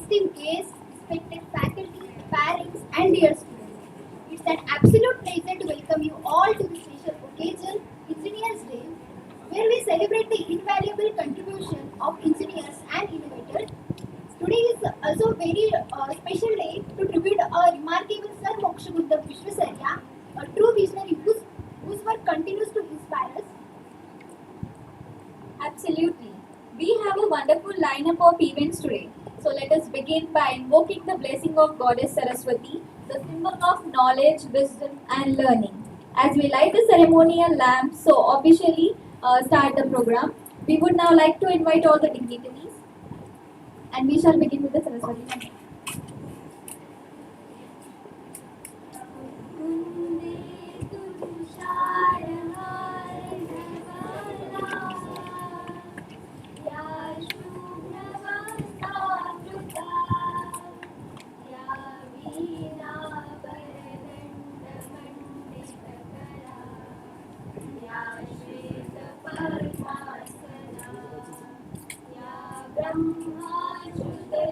esteemed guests, respected faculty, parents, and dear students. It's an absolute pleasure to welcome you all to this special occasion, Engineers Day, where we celebrate the invaluable contribution of engineers and innovators. Today is also a very special day to tribute a remarkable Sir Mokshabuddha Vishwasarya, a true visionary whose work continues to inspire us. Absolutely. We have a wonderful lineup of events today. So let us begin by invoking the blessing of Goddess Saraswati, the symbol of knowledge, wisdom, and learning. As we light the ceremonial lamp, so officially start the program, we would now like to invite all the dignitaries, and we shall begin with the Saraswati Mantra.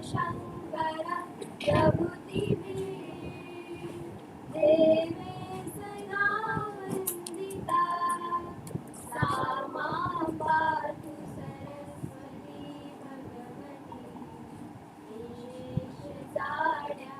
Shankara Prabhuti Deve Sadavandita Sama Patu Saraswati Bhagavati Visheshadaya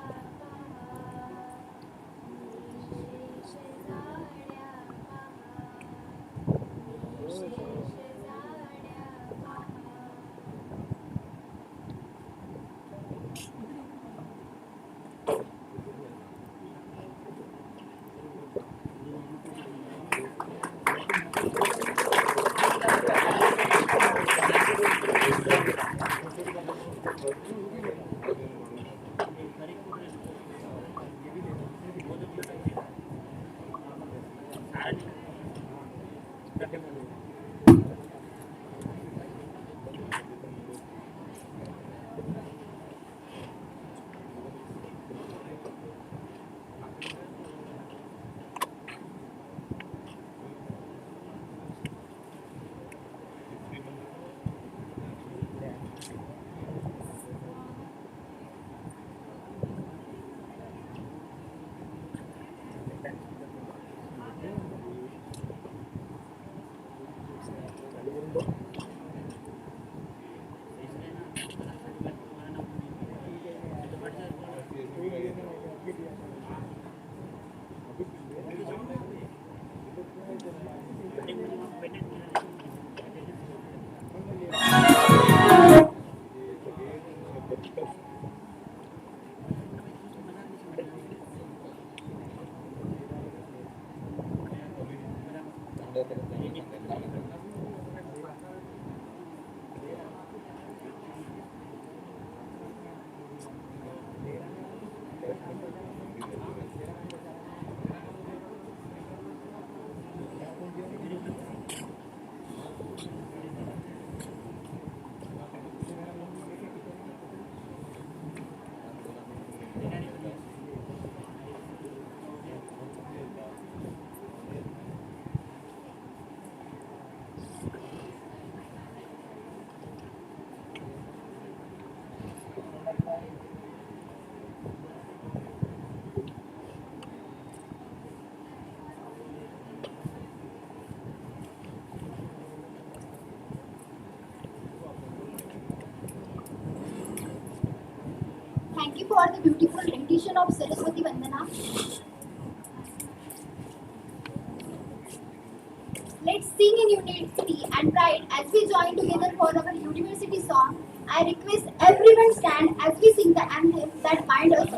Thank you for the beautiful rendition of Saraswati Vandana. Let's sing in unity and pride as we join together for our university song. I request everyone stand as we sing the anthem that binds us.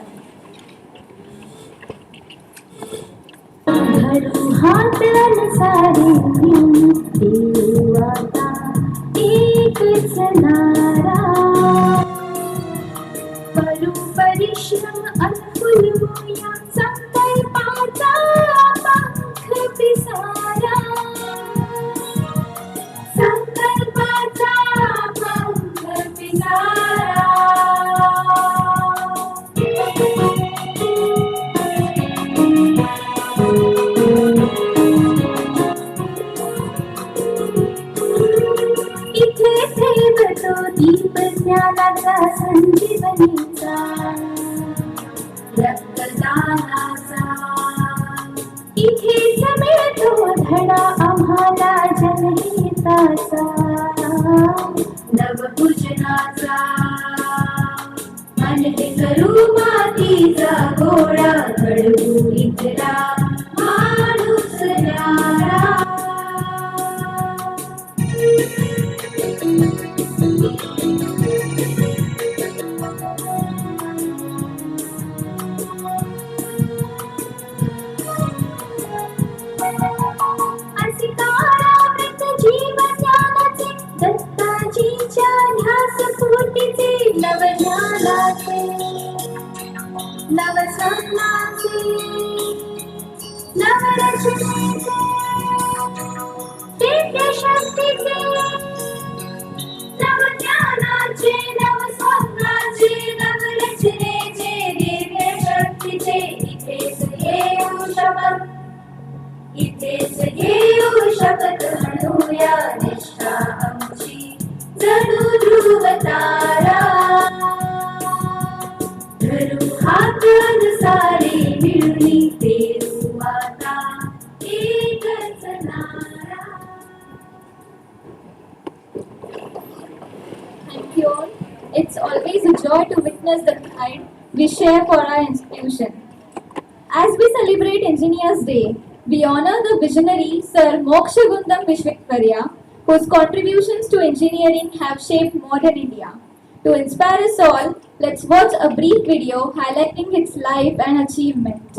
हाथ सारी देवाता एक सनारा परू परिश्रम अनफुल होया संकल्पाचा पंख पिसारा संकल्पाचा पंख पिसारा इथे ठेवतो दीप ज्ञानाचा संजीवनी लेखणीचा रक्तदानाचा इथेच मिळतो धडा आम्हाला जनहिताचा नवपूजनाचा मन हे करू मातीचा गोळा घडवू इथला माणूस न्यारा अस्कारावृत जीवज्ञानाचे दत्ताजीच्या ध्यासस्फूर्तीचे नवज्ञानाचे नवस्वप्नाचे नवरचनेचे दिव्यशक्तीचे नवज्ञानाचे नवस्वप्नाचे नवरचनेचे दिव्यशक्तीचे इथेच येऊ शपथ इथेच घेऊ शपथ म्हणूया निष्ठा आमची जणू ध्रुव तारा धरू हात सारे मिळून पेरू आता एकच नारा. Thank you all. It's always a joy to witness the pride we share for our institution. As we celebrate Engineers Day, we honor the visionary Sir Mokshagundam Vishwakarya, whose contributions to engineering have shaped modern India. To inspire us all, let's watch a brief video highlighting its life and achievement.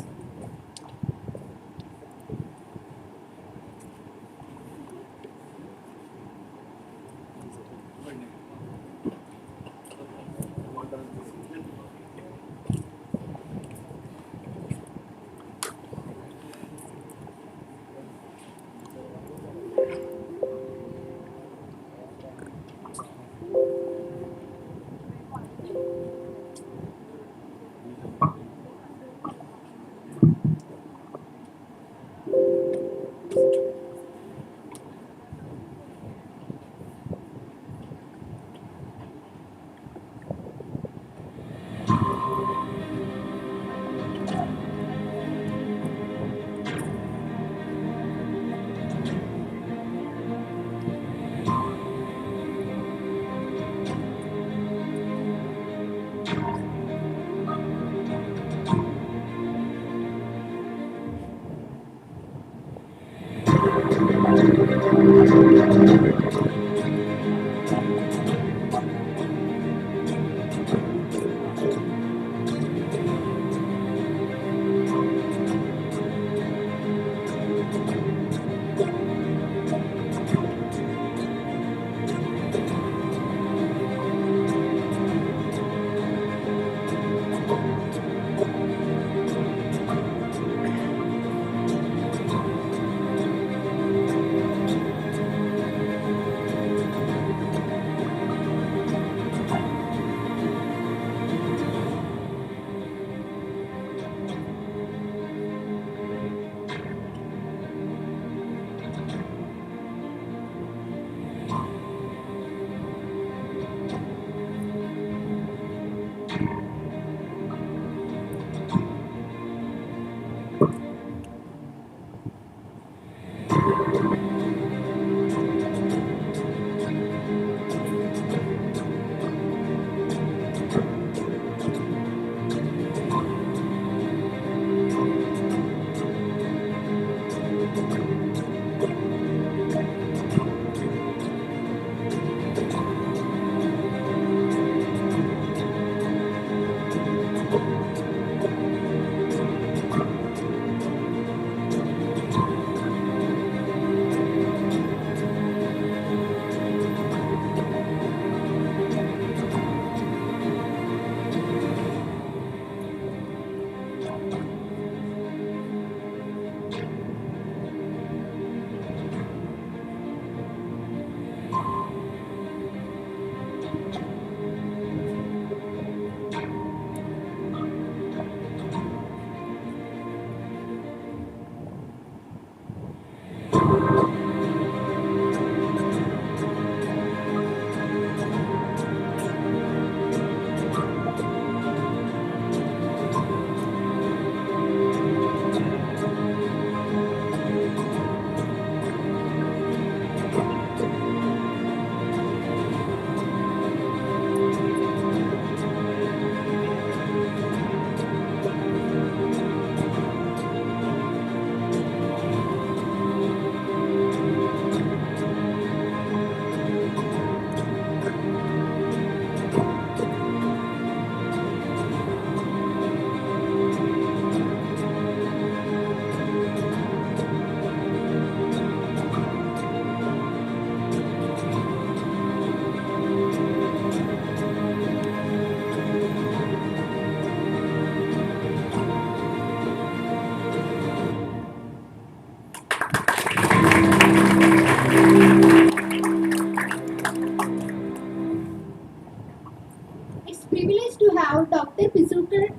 privileged to have Dr. Pisukar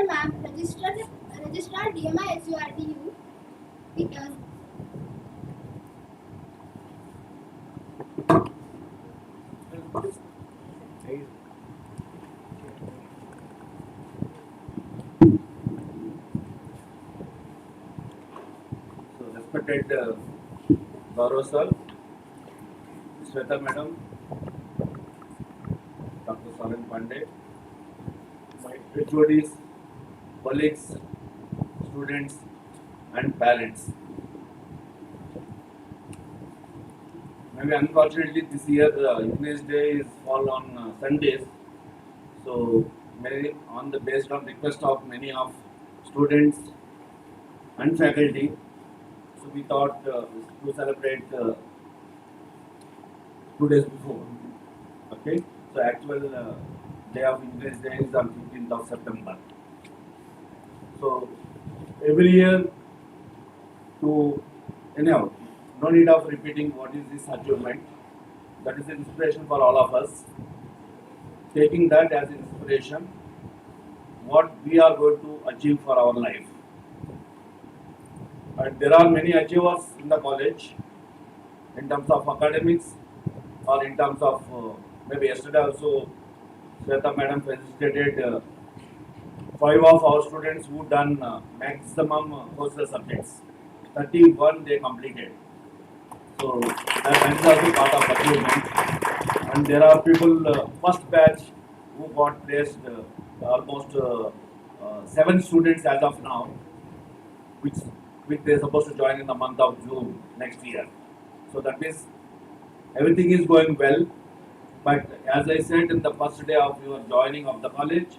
ma'am, Registrar DMI SURDU with us. So, respected Gaurav sir, Shweta madam, Dr. Saran Pandey, my HODs, colleagues, students, and parents. Maybe unfortunately this year English Day is fall on Sundays, so many on the based on request of many of students and faculty, so we thought to celebrate 2 days before. Okay, so actual day of English Day is on 15th of September. So every year to anyhow, no need of repeating what is this achievement. That is inspiration for all of us. Taking that as inspiration, what we are going to achieve for our life. And there are many achievers in the college in terms of academics or in terms of maybe yesterday also Shweta madam felicitated 5 of our students who done maximum courses subjects. 31 they completed. So that is also part of achievement. And there are people first batch who got placed almost 7 students as of now, which they are supposed to join in the month of June next year. So that means everything is going well. But as I said in the first day of your joining of the college,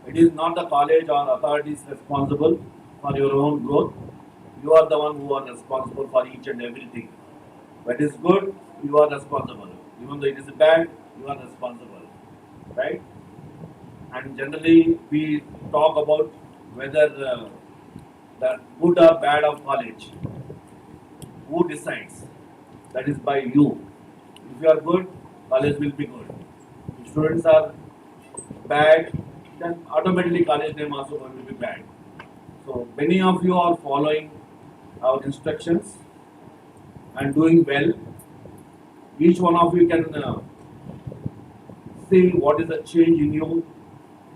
it is not the college or authorities responsible for your own growth. You are the one who are responsible for each and everything. When it is good, you are responsible. Even though it is bad, you are responsible. Right? And generally, we talk about whether the good or bad of college. Who decides? That is by you. If you are good, college will be good. If students are bad, then automatically college name also going to be bad. So many of you are following our instructions and doing well. Each one of you can see what is the change in you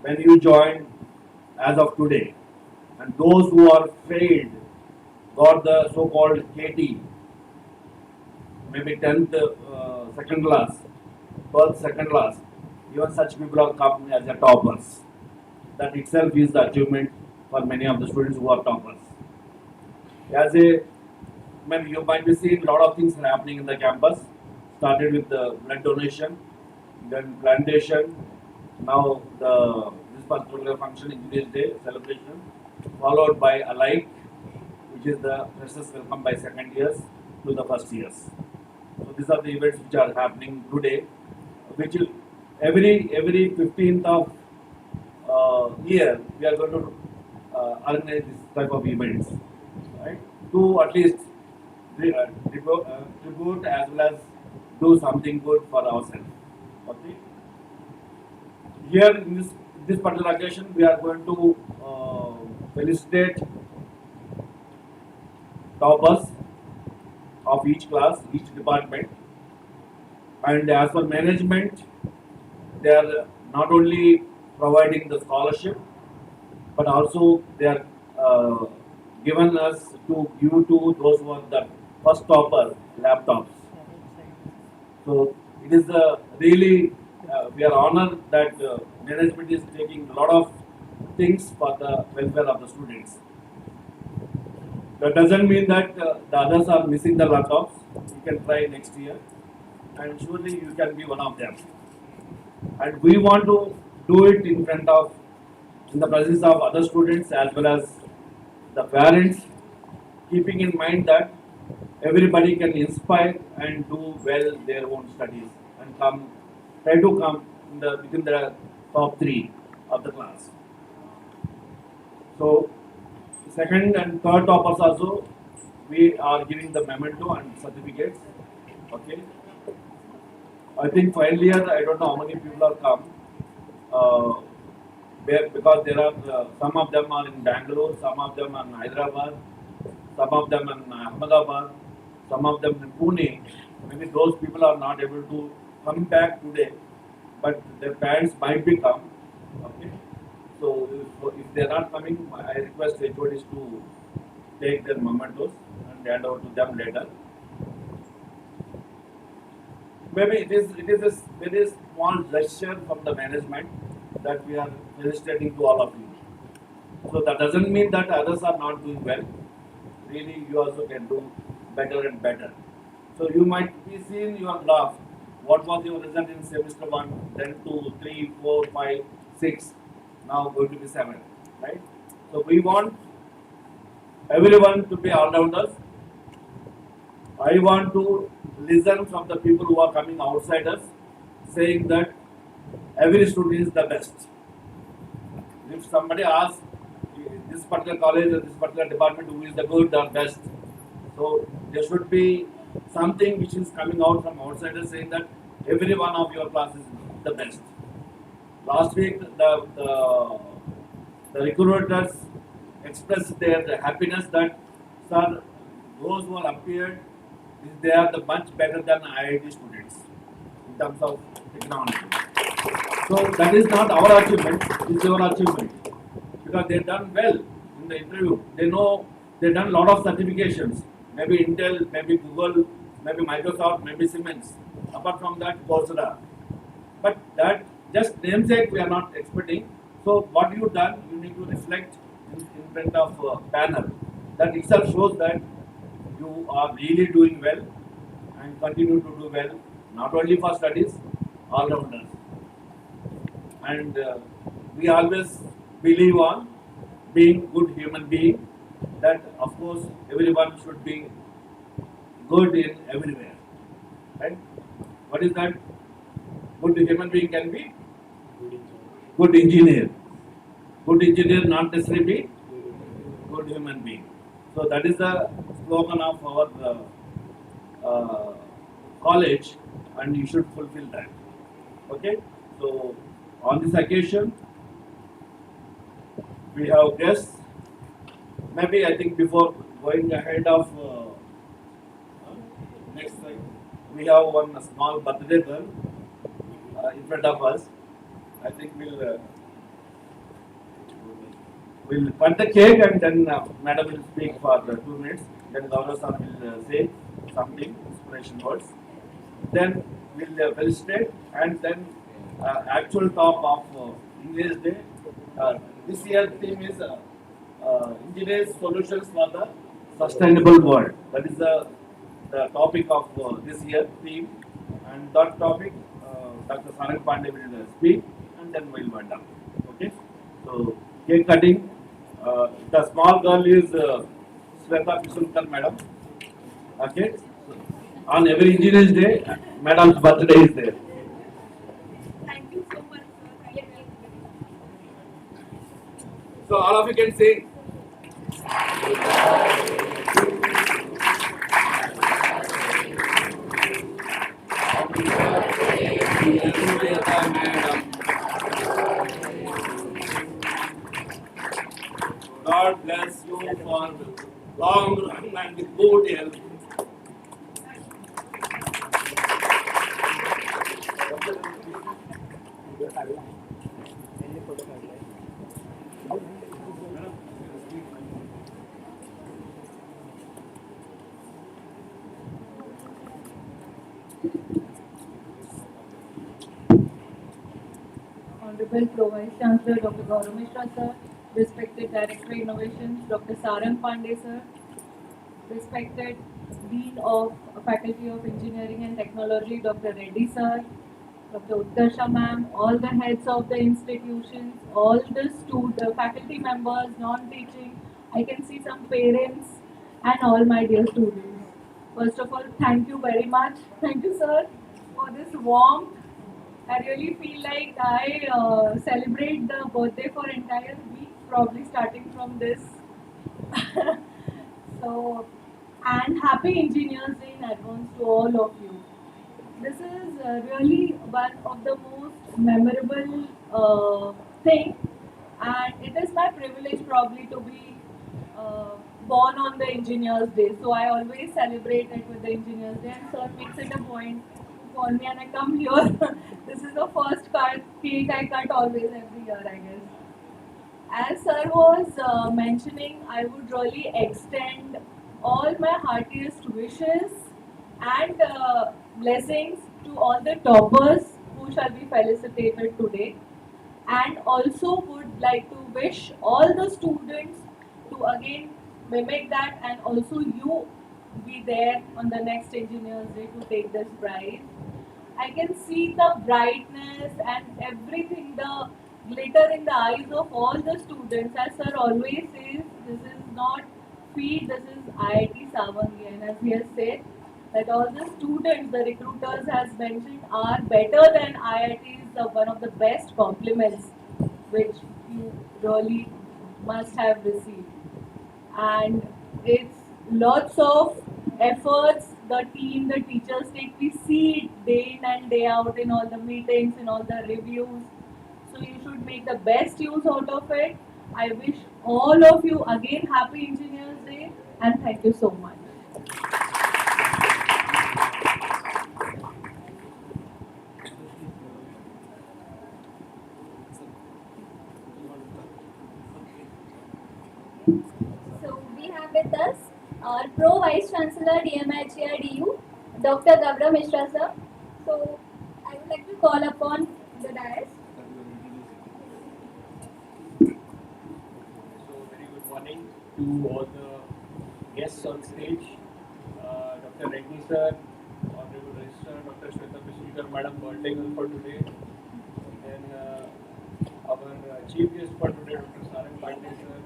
when you join as of today. And those who are failed, got the so-called KT, maybe 10th second class, 12th second class, even such people are come as the toppers. That itself is the achievement for many of the students who are toppers. As a, maybe you might be seeing a lot of things happening in the campus. Started with the blood donation, then plantation, now the this particular function, Engineers Day celebration, followed by Alike, which is the freshers welcome by second years to the first years. So these are the events which are happening today, which will every 15th of year we are going to organize this type of events, right? To at least tribute as well as do something good for ourselves. Okay. Here in this particular occasion, we are going to felicitate toppers of each class, each department, and as for management, they are not only providing the scholarship, but also they are given us to give to those who are the first topper laptops. So it is really we are honored that management is taking a lot of things for the welfare of the students. That doesn't mean that the others are missing the laptops. You can try next year, and surely you can be one of them. And we want to do it in front of, in the presence of other students as well as the parents, keeping in mind that everybody can inspire and do well their own studies and try to come within the top 3 of the class. So second and third toppers also we are giving the memento and certificates. Okay. I think final year, I don't know how many people have come. Uh, because there are some of them are in Bangalore, some of them are in Hyderabad, some of them in Ahmedabad, some of them in Pune. Maybe those people are not able to come back today, but their parents might be come. Okay, so if they are not coming, I request HODs to take their mementos and hand over to them later. Maybe it is a very small gesture from the management that we are felicitating to all of you. So that doesn't mean that others are not doing well. Really, you also can do better and better. So you might be seeing your graph. What was your result in semester one, then two, three, four, five, six, now going to be seven, right? So we want everyone to be all-rounders. I want to listen from the people who are coming outsiders, saying that every student is the best. If somebody asks this particular college or this particular department who is the good or best, so there should be something which is coming out from outsiders saying that every one of your class is the best. Last week, the recruiters expressed their happiness that, sir, those who are appeared, they are the much better than IIT students in terms of technology. So that is not our achievement, it is your achievement. Because they done well in the interview. They know they done a lot of certifications. Maybe Intel, maybe Google, maybe Microsoft, maybe Siemens. Apart from that, Coursera. But that just namesake we are not expecting. So what you done, you need to reflect in front of panel. That itself shows that you are really doing well and continue to do well, not only for studies, all rounders. And we always believe on being good human being. That of course everyone should be good in everywhere, right? What is that? Good human being can be good engineer. Good engineer not necessarily be good human being. So that is the slogan of our college, and you should fulfill that. Okay. So on this occasion, we have guests. Maybe I think before going ahead of next slide, we have one small birthday girl in front of us. I think we'll cut the cake and then Madam will speak for 2 minutes. Then Gaurav sir will say something, inspiration words. Then we'll felicitate and then actual talk of English Day. This year theme is engineers solutions for the sustainable world. That is the topic of this year theme. And that topic, Dr. Sarang Pandey will speak and then we'll wind up. Okay. So cake cutting. The small girl is Sweta Pisulkar madam. Okay. So, on every engineer's day, madam's birthday is there. Thank you so much, sir. So all of you can say. God bless you for long run and with good health. Honorable Pro Vice Chancellor Dr. Gaurav Mishra sir, respected Director Innovations Dr. Sarang Pandey sir, respected Dean of Faculty of Engineering and Technology Dr. Reddy sir, Dr. Utkarsha ma'am, all the heads of the institutions, all the faculty members, non-teaching, I can see some parents and all my dear students. First of all, thank you very much. Thank you sir for this warmth. I really feel like I celebrate the birthday for entire week, probably starting from this. So, and happy Engineers Day in advance to all of you. this is really one of the most memorable thing, and it is my privilege probably to be uh, born on the Engineers Day. So I always celebrate it with the Engineers Day, and sir makes it a point to call me, and I come here. This is the first cake I cut always every year, I guess. As sir was mentioning, I would really extend all my heartiest wishes and blessings to all the toppers who shall be felicitated today, and also would like to wish all the students to again mimic that, and also you be there on the next Engineers Day to take this prize. I can see the brightness and everything, the glitter in the eyes of all the students. As sir always says, this is not feed, this is IIT Savangi. And as he has said, that all the students, the recruiters has mentioned, are better than IIT is one of the best compliments which you really must have received. And it's lots of efforts the team, the teachers take. We see it day in and day out in all the meetings, in all the reviews. So you should make the best use out of it. I wish all of you again happy Engineers Day, and thank you so much. So we have with us our Pro Vice Chancellor DMHERDU, Dr. Gabra Mishra sir. So I would like to call upon the dais. So, very good morning to all the guests on stage. Dr. Reddy sir, Honorable Registrar, Dr. Shweta Pishikar, Madam Birthday for today. Then our chief guest for today, Dr. Sarang Pandey sir,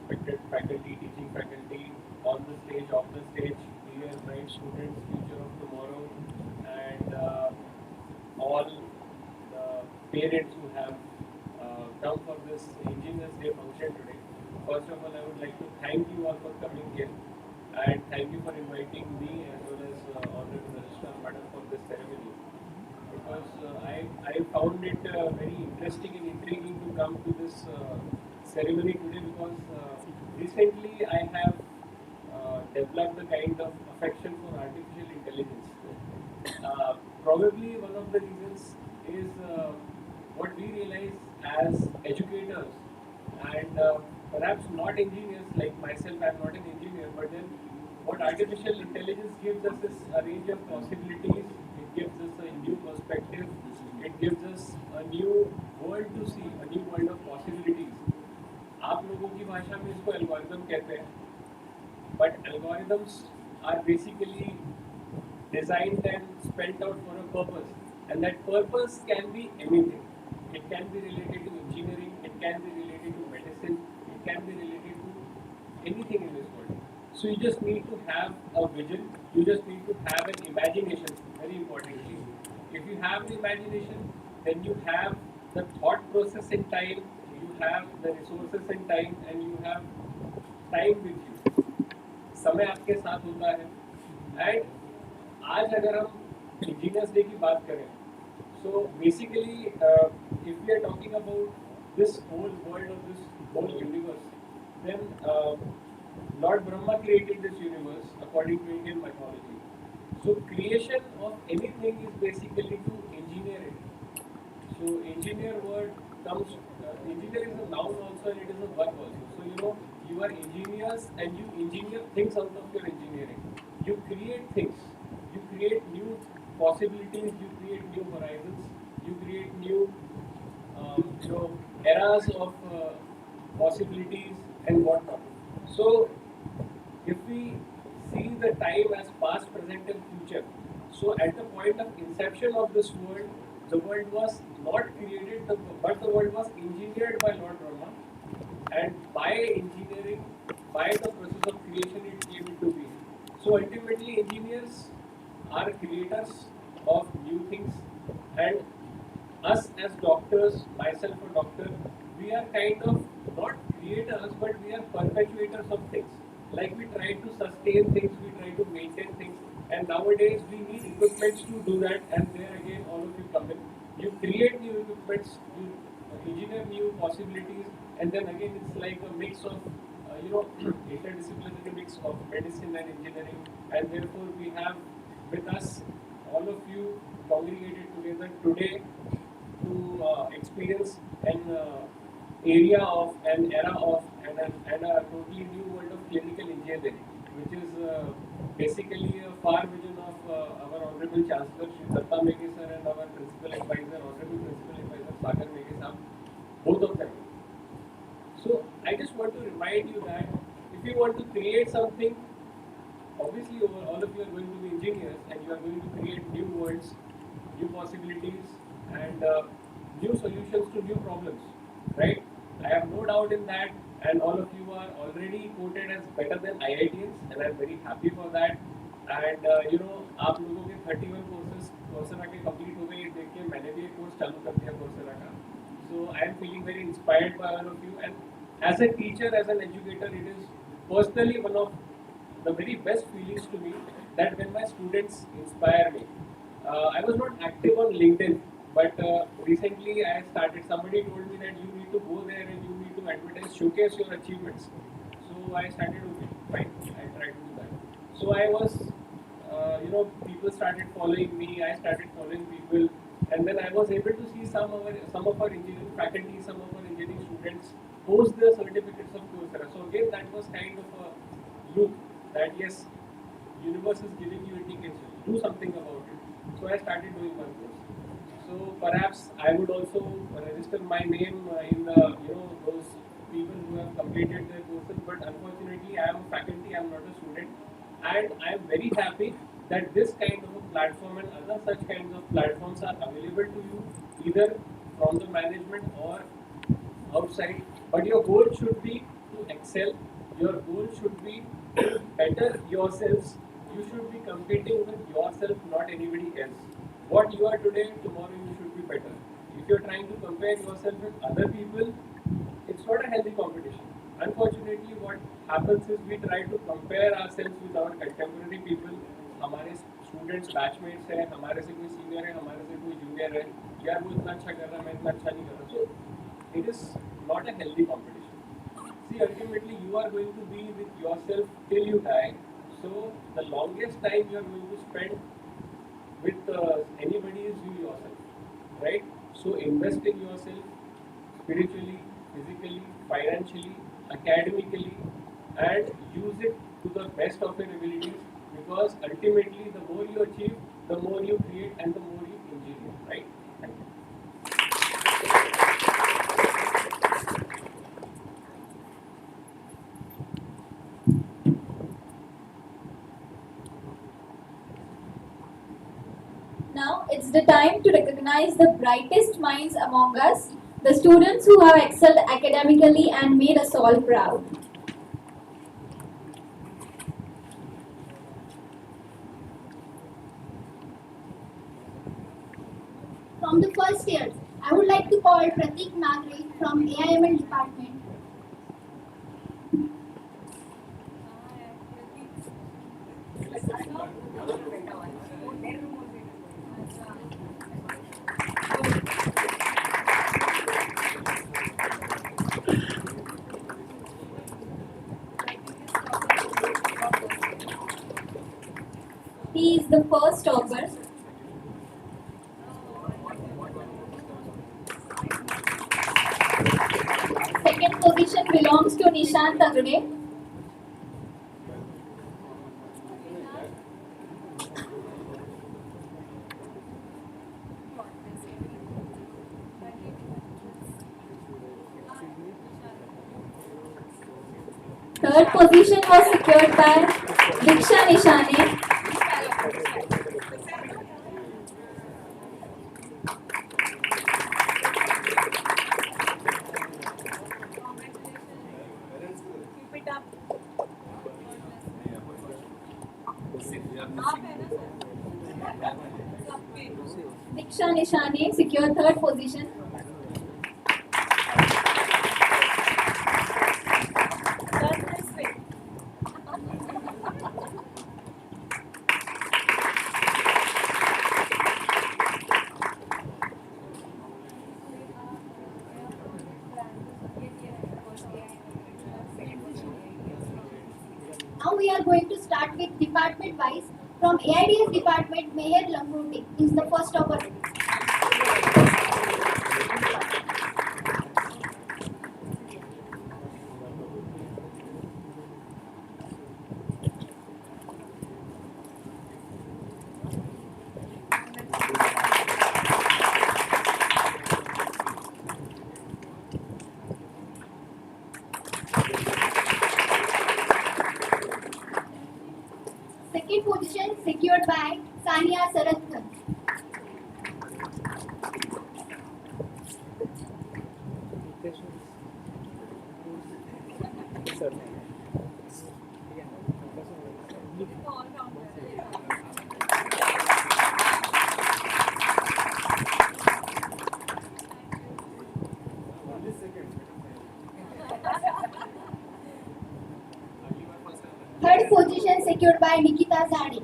respected faculty, teaching faculty, on the stage, off the stage, dear bright students, future of tomorrow, and all the parents who have come for this Engineers Day function today. First of all, I would like to thank you all for coming here, and thank you for inviting me as well as Honorable Registrar Madam for this ceremony, because I found it very interesting and intriguing to come to this ceremony today, because recently I have developed a kind of affection for artificial intelligence. Probably one of the reasons is what we realize as educators, and perhaps not engineers like myself. I'm not an engineer, but then what artificial intelligence gives us is a range of possibilities. It gives us a new perspective. It gives us a new world to see, a new world of possibilities. आप लोगों की भाषा में इसको algorithm कहते हैं, but algorithms are basically designed and spent out for a purpose, and that purpose can be anything. It can be related to engineering, it can be related to medicine, it can be related to anything in this world. So you just need to have a vision, you just need to have an imagination, very importantly. If you have the imagination, then you have the thought process in time, you have the resources in time, and you have time with you. समय आपके साथ होता है, and आज अगर हम engineers day की बात करें, so basically if we are talking about this whole world और this whole universe, then Lord Brahma created this universe according to Indian mythology. So creation of anything is basically to engineer it. So engineer word comes, engineer is a noun also and it is a verb also. So you are engineers and you engineer things out of your engineering. You create things, you create new possibilities, you create new horizons, you create new eras of possibilities and whatnot. So if we see the time as past, present, and future, so at the point of inception of this world, the world was not created, but the world was engineered by Lord Brahma, and by engineering, by the process of creation, it came into being. So ultimately, engineers are creators of new things, and us as doctors, myself a doctor, we are kind of not creators, but we are perpetuators of things. Like we try to sustain things, we try to maintain things, And nowadays we need equipments to do that, and there again all of you come in. You create new equipments, you engineer new possibilities, and then again it's like a mix of interdisciplinary mix of medicine and engineering, and therefore we have with us all of you congregated together today to experience an area of an era of and a totally new world of clinical engineering, which is basically a far vision of our Honorable Chancellor Shri Datta Mege sir and our Principal Advisor, Honorable Principal Advisor Sagar Mege sir, both of them. So I just want to remind you that if you want to create something, obviously all of you are going to be engineers and you are going to create new worlds, new possibilities, and new solutions to new problems, right? I have no doubt in that, and all of you are already quoted as better than IITians, and I'm very happy for that. And आप लोगों के 31 courses Coursera के complete हो गए, देखिए मैंने भी एक course चालू कर दिया Coursera का. So I am feeling very inspired by all of you, and as a teacher, as an educator, it is personally one of the very best feelings to me that when my students inspire me. I was not active on LinkedIn, but recently I started. Somebody told me that you need to go there and you need to advertise, showcase your achievements. So I started. Okay, fine. I tried to do that. So I was, people started following me. I started following people, and then I was able to see some of our engineering faculty, some of our engineering students post their certificates of Coursera. So again, that was kind of a look that yes, universe is giving you indication. Do something about it. So I started doing one course. So perhaps I would also register my name in the those people who have completed their courses. But unfortunately, I am a faculty. I am not a student, and I am very happy that this kind of a platform and other such kinds of platforms are available to you either from the management or outside. But your goal should be to excel. Your goal should be to better yourselves. You should be competing with yourself, not anybody else. What you are today, tomorrow you should be better. If you're trying to compare yourself with other people, it's not a healthy competition. Unfortunately, what happens is we try to compare ourselves with our contemporary people. हमारे students batchmates हैं, हमारे से कोई senior है, हमारे से कोई junior है, यार वो इतना अच्छा कर रहा है, मैं इतना अच्छा नहीं कर रहा. So it is not a healthy competition. See, ultimately you are going to be with yourself till you die. So the longest time you are going to spend with anybody is you yourself, right? So invest in yourself spiritually, physically, financially, academically, and use it to the best of your abilities. Because ultimately, the more you achieve, the more you create, and the more you engineer, right? Thank you. Now it's the time to recognize the brightest minds among us, the students who have excelled academically and made us all proud. From the first years, I would like to call Pratik Nagre from AIML department. He is the first topper. Second position belongs to Nishant Agade. Third position was secured by Diksha Nishane. Diksha Nishane secured third position. we are going to start with department wise. From AIDS department, Meher Langoti is the first topper. Second position secured by Sania Sarathkar. Third position secured by Nikita Zade.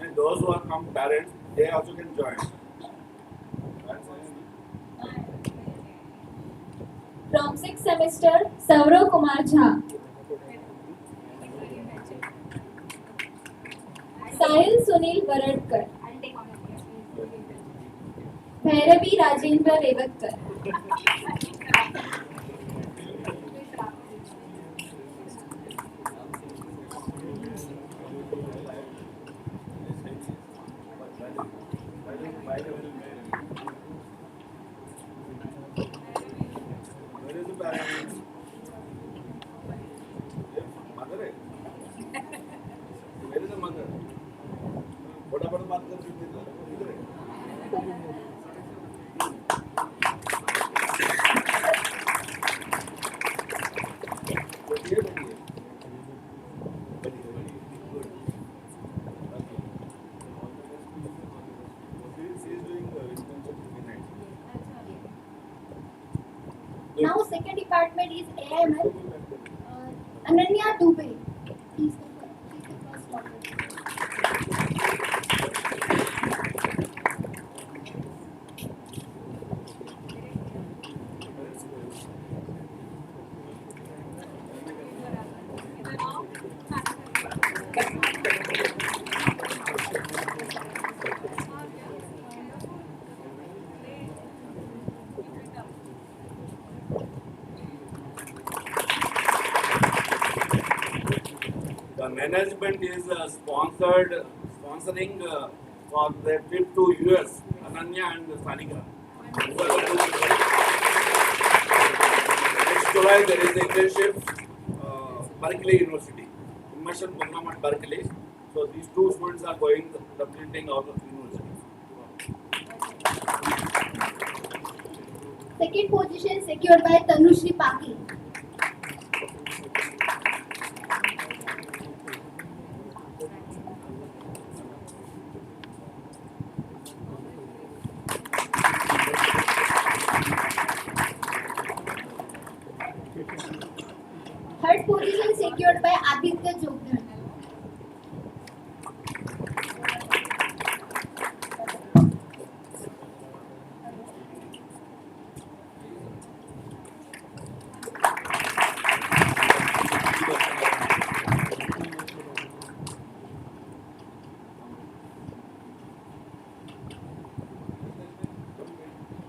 And those who are from parents, they also can join. From 6th semester, Saurav Kumar Jha. Sahil Sunil Varadkar. Bhairavi Rajendra Revatkar. Where is the parents? Mother? Where is the mother? What about the mother? Now second department is AIML. Ananya Dubey is the first topper. The management is sponsoring for their trip to US, Ananya and Sanika. These are the two people. Next July there is internship, Berkeley University, immersion program at Berkeley. So these two students are going the printing out of university. Second position secured by Tanushree Paki. Third position secured by Aditya Jogdhan.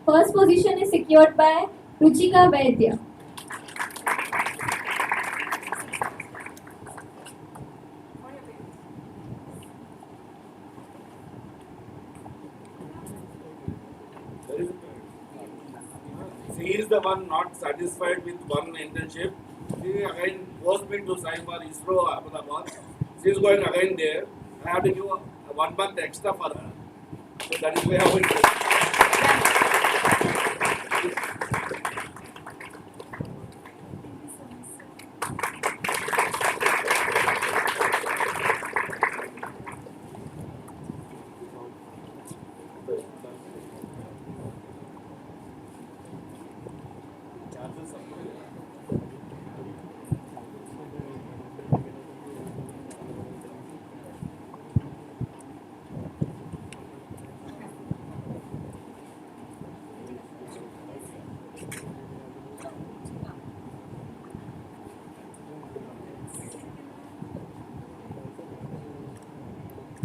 First position is secured by Ruchika Vaidya. She is the one not satisfied with one internship. She again forced me to sign for ISRO Ahmedabad. She is going again there. I have to give a 1 month extra for her. So that is why I will.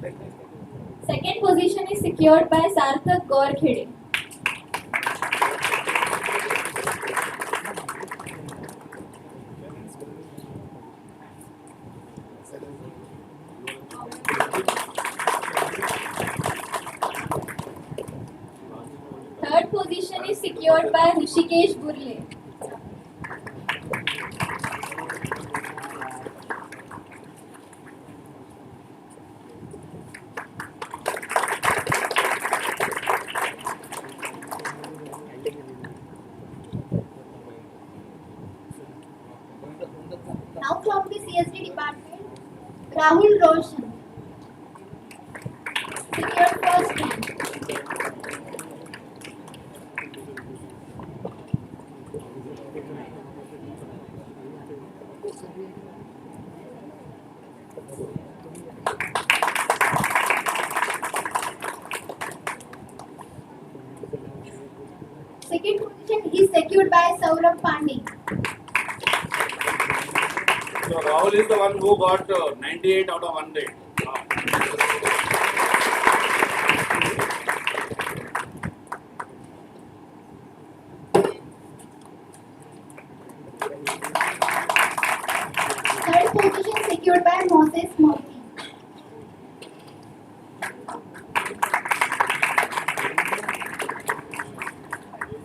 Second position is secured by Sarthak Gorkhede. Third position is secured by Rishikesh Burle. Now from the CSD department, Rahul Roshan, secured first rank. Second position is secured by Saurabh Pandey. So Rahul is the one who got 98 out of 100. Third position secured by Moses Murthy.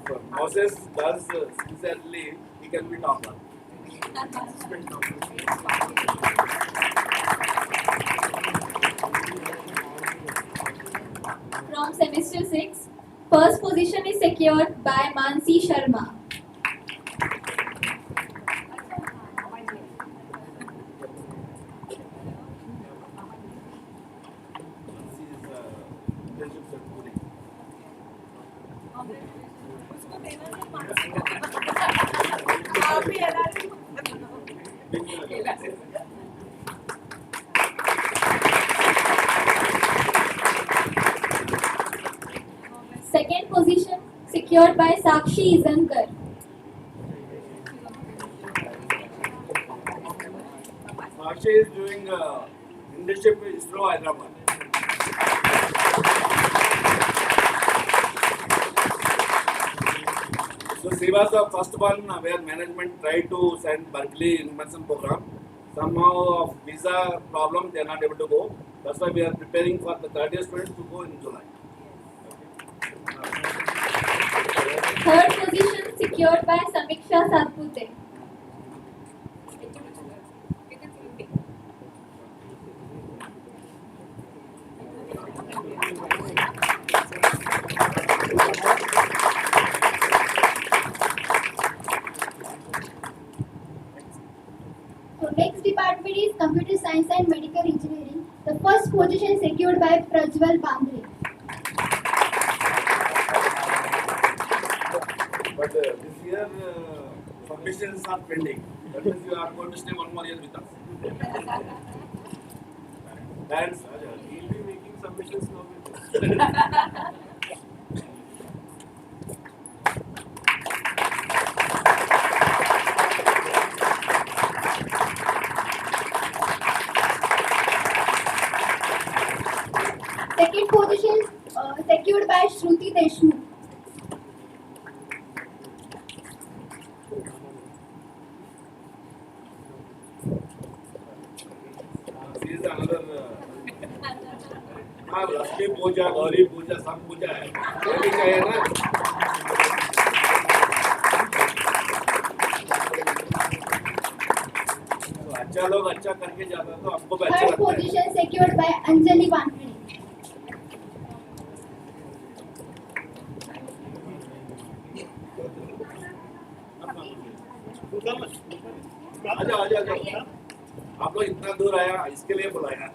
If Moses does sincerely, he can be topper. From semester 6, first position is secured by Mansi Sharma. Second position secured by Sakshi Izankar. Sakshi is doing internship with ISRO Hyderabad. So she was the first one where management tried to send Berkeley immersion program. Somehow of visa problem they are not able to go. That's why we are preparing for the third year students to go in July. Third position secured by Samiksha Satpute. So next department is Computer Science and Medical Engineering. The first position secured by Prajwal Bangre. But this year submissions are pending. That means you are going to stay one more year with us. Thanks. He'll be making submissions now with us. Second position secured by Shruti Deshmukh. This is another Lakshmi पूजा गौरी पूजा सब पूजा है ये भी चाहिए ना तो अच्छा लोग अच्छा करके जाता है तो हमको भी अच्छा Third लगता है position secured by Anjali Wankhede. आजा आजा आजा आप लोग इतना दूर आया इसके लिए बुलाया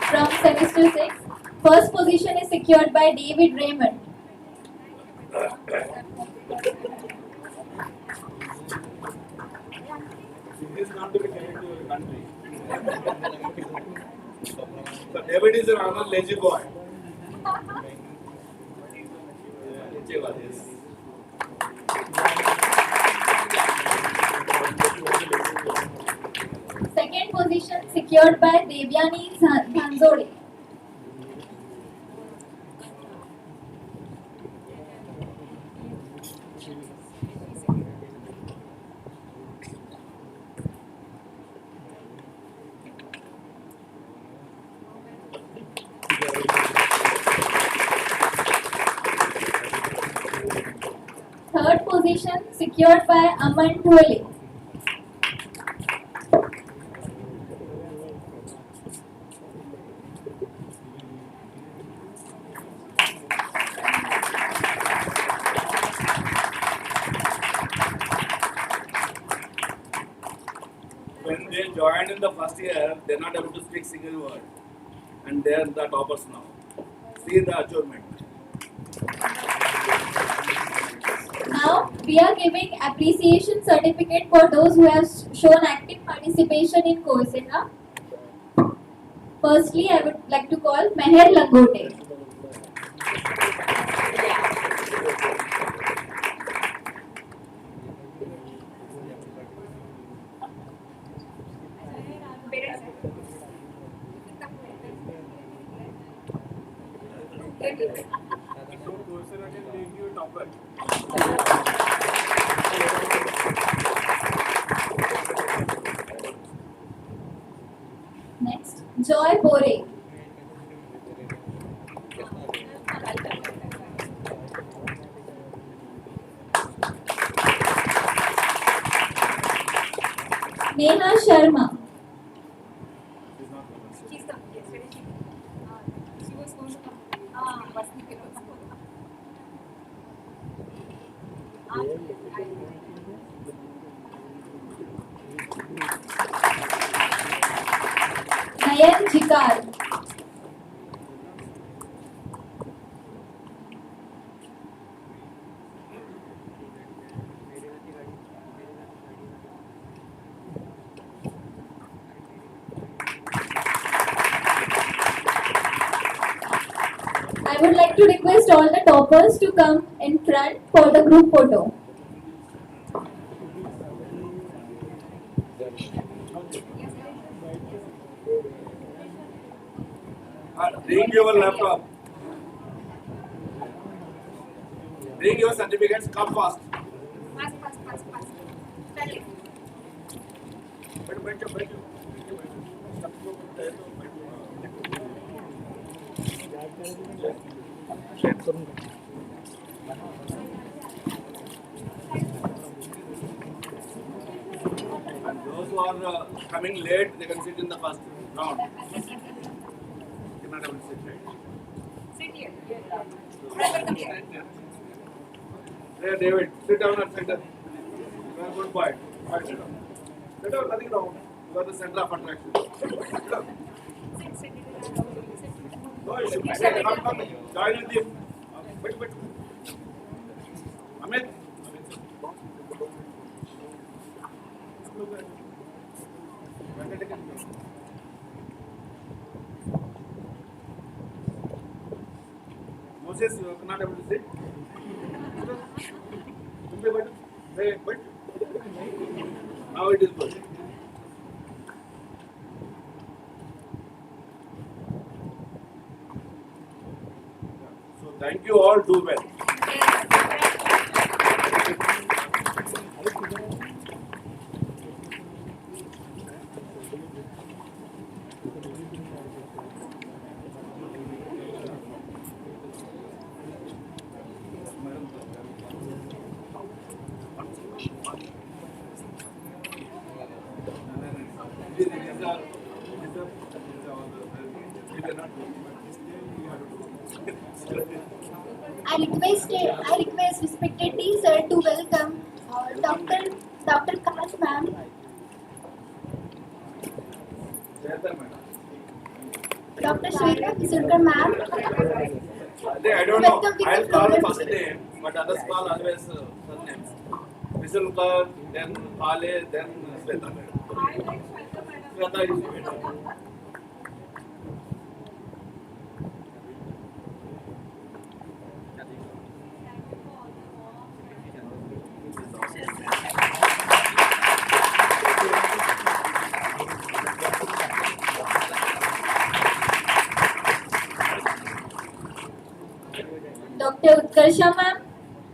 From semester 6, first position is secured by David Raymond. is not to be carried to your country. So David is another lazy boy. Yes. Second position secured by Devyani Dhanzode. Third position secured by Aman Dhole. When they joined in the first year, they're not able to speak single word. And they're the toppers now. See the achievement. Now we are giving appreciation certificate for those who have shown active participation in Coursera. Firstly, I would like to call Meher Langote. So Coursera can make you a topper. Next, Joy Bore. Neha Sharma. Nayan Jikar. I would like to request all the toppers to come in front for the group photo. Bring your laptop. Bring your certificates. Come fast. And those who are coming late, they can sit in the first round. You're not able to sit, right? There, David, sit down at center. You are a good boy. Right, sit down. Sit down, nothing wrong. You are the center of attraction. Sit down. No issue. Come. Join with him. Wait. Amit. Moses, you are not able to sit. Wait. Now it is good. So thank you all. Do well. I request respected tea sir to welcome Dr. Kash ma'am. Dr. Shweta Kisurkar ma'am. I don't know. Welcome to the I'll call program. first name, but others call always surnames. Visulkar, then Pale, then Sweta. Shweta is better. Dr. Utkarsha ma'am,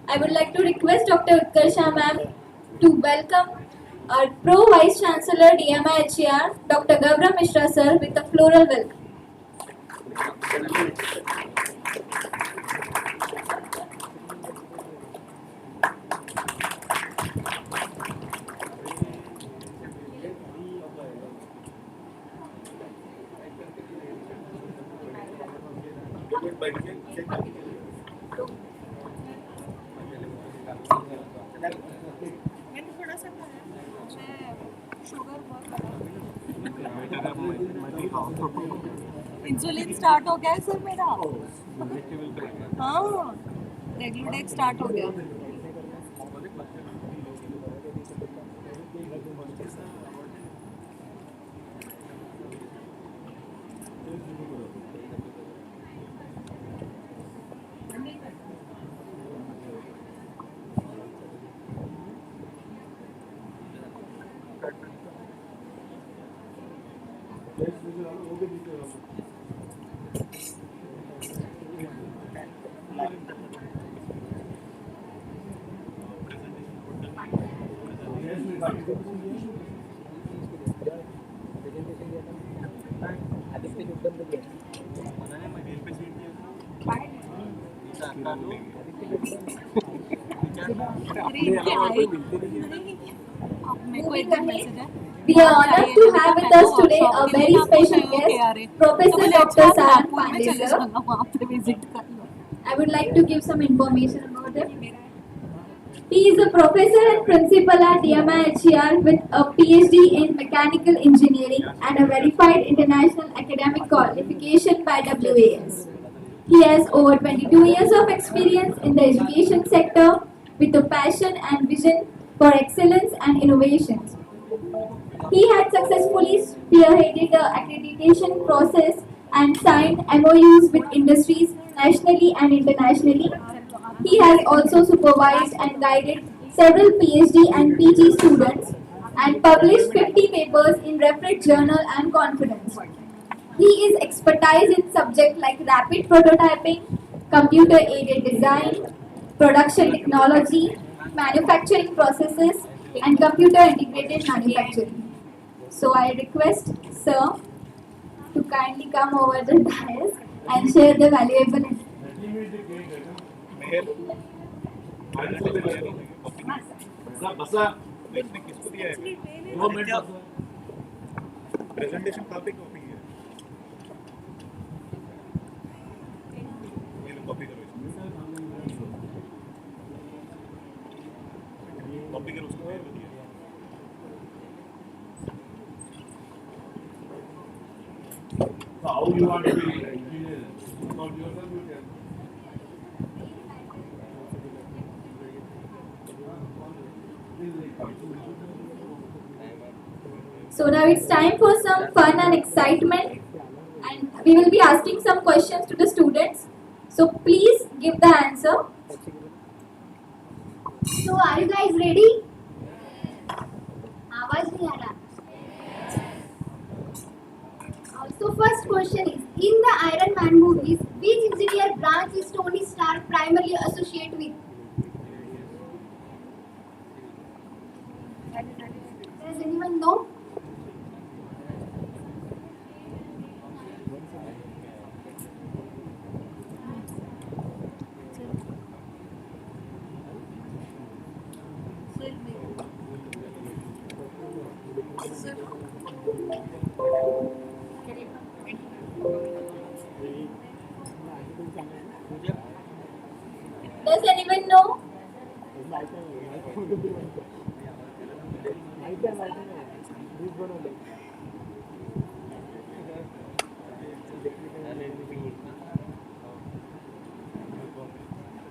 I would like to request Dr. Utkarsha ma'am to welcome our Pro Vice Chancellor DMIHER, Dr. Gavram Mishra sir, with a floral welcome. Insulin start हो गया है sir मेरा हाँ regulate start हो गया मेरे को एक दिन मैसेज है We are honored to have with us today a very special guest, Professor Dr. Saran Pandey sir. वहाँ पे विजिट कर लो I would like to give some information about him. He is a professor and principal at DMIHER with a PhD in mechanical engineering and a verified international academic qualification by WAS. He has over 22 years of experience in the education sector with a passion and vision for excellence and innovations. He had successfully spearheaded the accreditation process and signed MOUs with industries nationally and internationally. He has also supervised and guided several PhD and PG students and published 50 papers in referred journal and conference. He is expertise in subjects like rapid prototyping, computer-aided design, production technology, manufacturing processes, and computer-integrated manufacturing. So I request Sir to kindly come over the dais and share the valuable presentation topic copy है ये copy करो copy करो उसको mail में दिया So how you want to be engineer? About yourself you can. So now it's time for some fun and excitement, and we will be asking some questions to the students. So please give the answer. So are you guys ready? आवाज नहीं आ रहा. So first question is, in the Iron Man movies, which engineer branch is Tony Stark primarily associated with? Does anyone know? Does anyone know?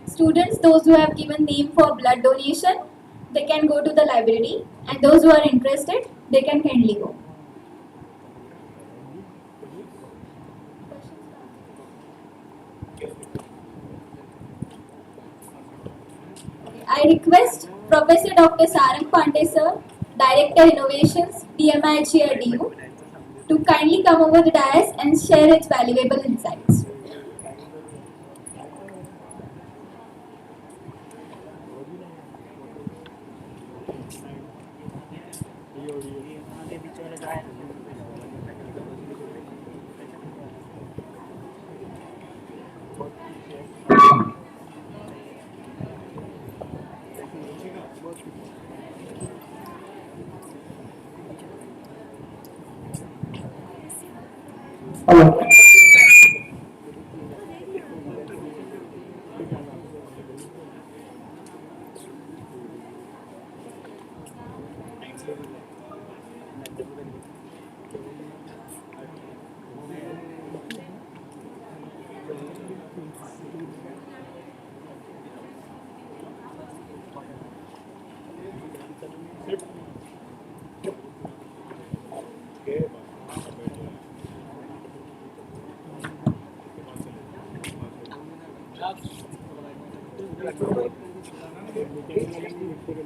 Students, those who have given name for blood donation, they can go to the library, and those who are interested, they can kindly go. I request Professor Dr. Sarang Pandey sir, Director Innovations, DMIHRDU, to kindly come over the dais and share his valuable insights.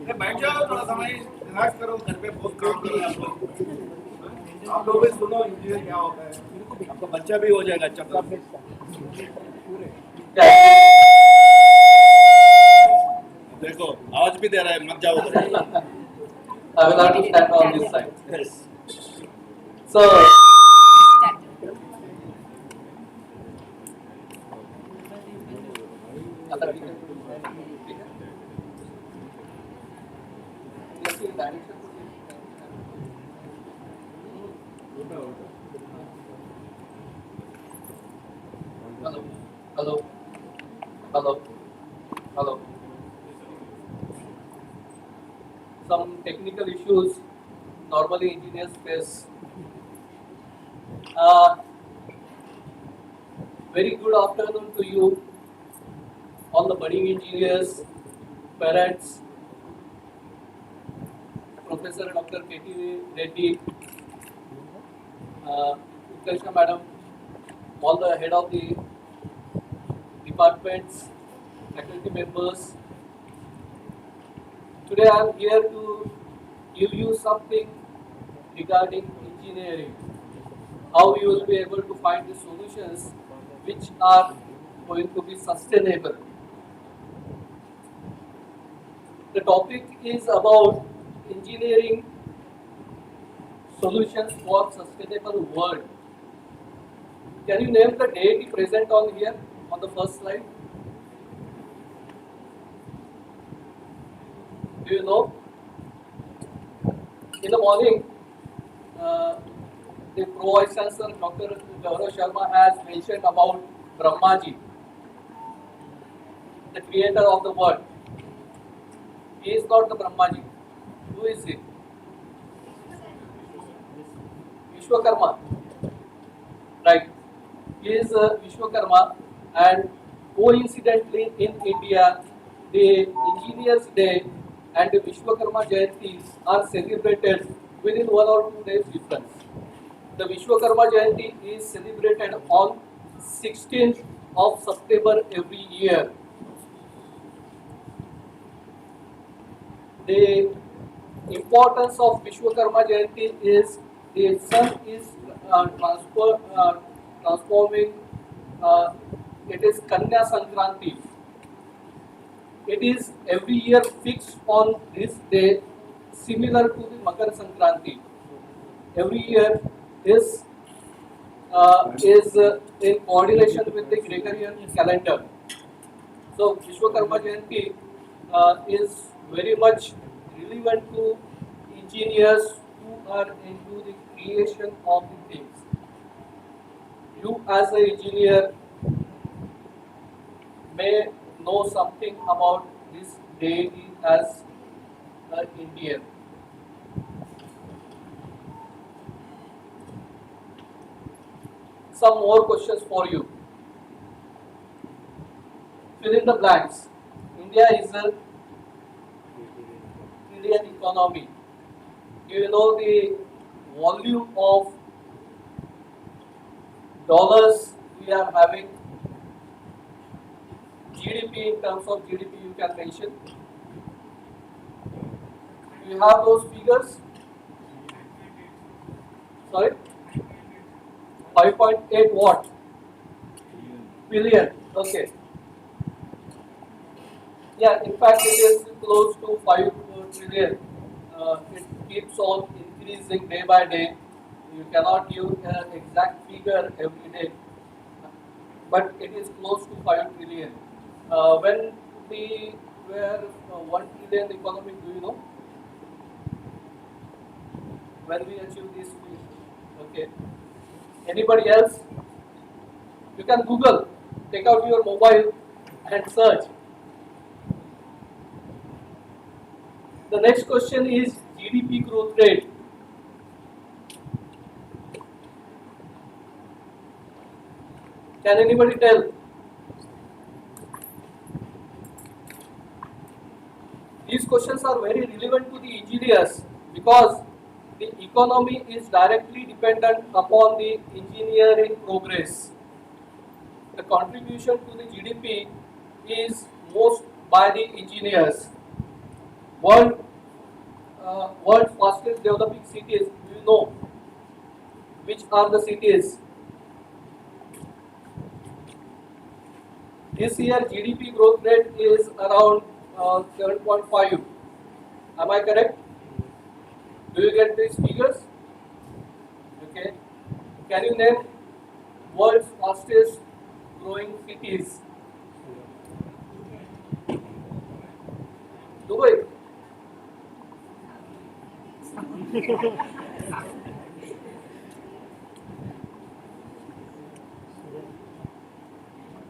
अरे बैठ जाओ, थोड़ा समय relax करो, घर पे बहुत काम कर रहे हैं आप लोग भी सुनो इंजीनियर क्या होता है, आपका बच्चा भी हो जाएगा अच्छा काम। देखो आवाज भी दे रहा है, मत जाओ उधर। I will not stand on this side. Yes. So, other people. Yes, in direction. Hello, hello, hello, hello. Some technical issues normally engineers face. Very good afternoon to you, all the budding engineers, parents, Professor Dr. K.T. Reddy, Utkasha Madam, all the head of the departments, faculty members. Today I am here to give you something regarding engineering, how you will be able to find the solutions which are going to be sustainable. The topic is about engineering solutions for sustainable world. Can you name the date present on here on the first slide? Do you know? In the morning, the Pro Vice Chancellor Dr. Gaurav Sharma has mentioned about Brahmaji, the creator of the world. He is not the Brahmaji. Who is he? Vishwakarma. Right. He is Vishwakarma, and coincidentally in India, the Engineers Day and the Vishwakarma Jayanti are celebrated within 1 or 2 days difference. The Vishwakarma Jayanti is celebrated on 16th of September every year. The importance of Vishwakarma Jayanti is the sun is transforming, it is Kanya Sankranti. It is every year fixed on this day, similar to the Makar Sankranti. Every year is in coordination with the Gregorian calendar. So Vishwakarma Jayanti is very much relevant to engineers who are into the creation of the things. You as an engineer may know something about this deity as an Indian. Some more questions for you. Fill in the blanks. India is a Indian economy. Do you know the volume of dollars we are having? GDP, in terms of GDP, you can mention. Do you have those figures? Sorry? 5.8 what? Billion. Okay. Yeah, in fact, it is close to 5 trillion. It keeps on increasing day by day. You cannot give an exact figure every day, but it is close to 5 trillion. When we were 1 trillion economy, do you know? When we achieve this figure? Okay. Anybody else? You can Google, take out your mobile and search. The next question is GDP growth rate. Can anybody tell? These questions are very relevant to the engineers because the economy is directly dependent upon the engineering progress. The contribution to the GDP is most by the engineers. World's fastest developing cities, do you know which are the cities? This year GDP growth rate is around 7.5. Am I correct? Do you get these figures? Okay. Can you name world's fastest growing cities? Dubai.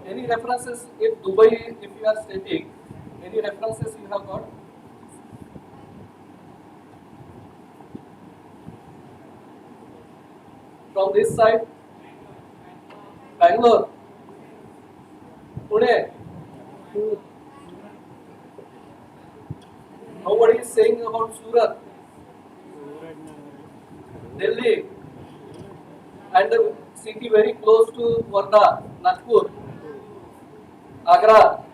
Any references if Dubai, if you are stating, any references you have got? From this side, Bangalore, Pune. Nobody is saying about Surat, Delhi, and the city very close to Wardha, Nagpur, Agra.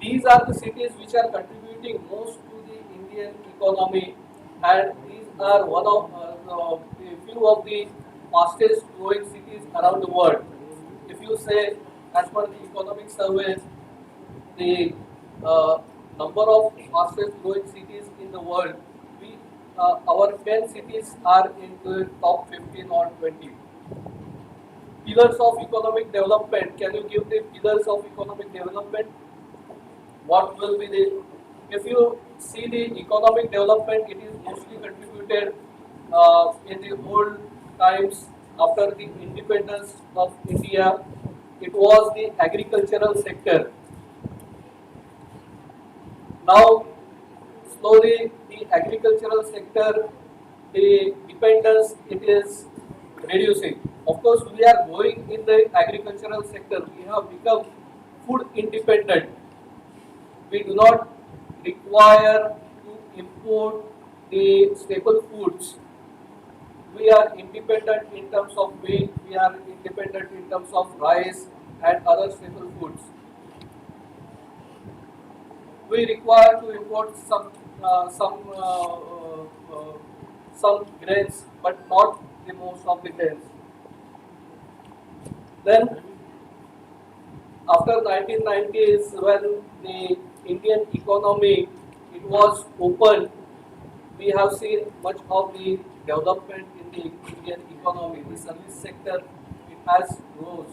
These are the cities which are contributing most to the Indian economy, and these are one of a few of the fastest growing cities around the world. If you say, as per the economic survey, the number of fastest growing cities in the world, we our 10 cities are in the top 15 or 20. Pillars of economic development. Can you give the pillars of economic development? What will be the, if you see the economic development, it is mostly contributed in the old times after the independence of India. It was the agricultural sector. Now, slowly the agricultural sector, the dependence, it is reducing. Of course, we are growing in the agricultural sector. We have become food independent. We do not require to import the staple foods. We are independent in terms of wheat, we are independent in terms of rice and other staple foods. We require to import some grains, but not the most of the grains. Then, after 1990s, when the Indian economy it was open, we have seen much of the development in the Indian economy. The service sector it has grown.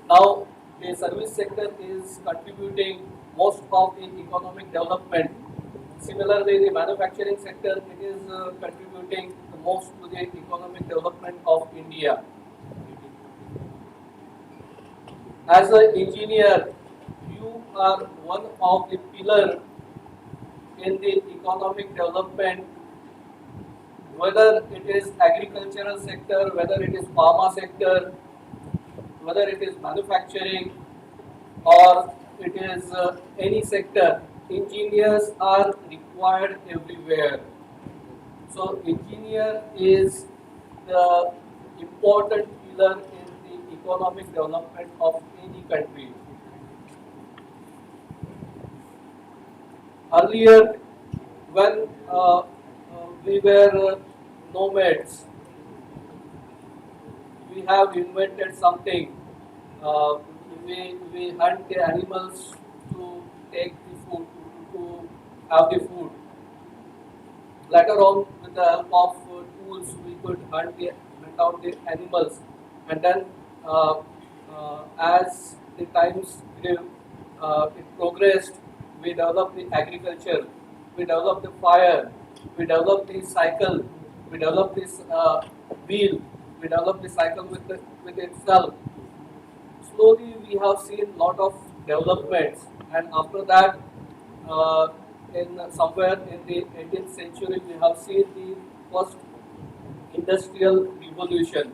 Now the service sector is contributing most of the economic development. Similarly, the manufacturing sector it is contributing the most to the economic development of India. As an engineer, you are one of the pillar in the economic development, whether it is agricultural sector, whether it is pharma sector, whether it is manufacturing or it is any sector. engineers are required everywhere. So engineer is the important pillar in the economic development of any country. Earlier, when we were nomads, we have invented something. Uh, we hunt the animals to take the food, to have the food. Later on, with the help of tools, we could hunt out the animals, and then uh, as the times grew, it progressed. We developed the agriculture, we developed the fire, we developed the cycle, we developed this wheel, we developed the cycle with itself. Slowly, we have seen lot of developments, and after that, uh, in somewhere in the 18th century, we have seen the first industrial revolution.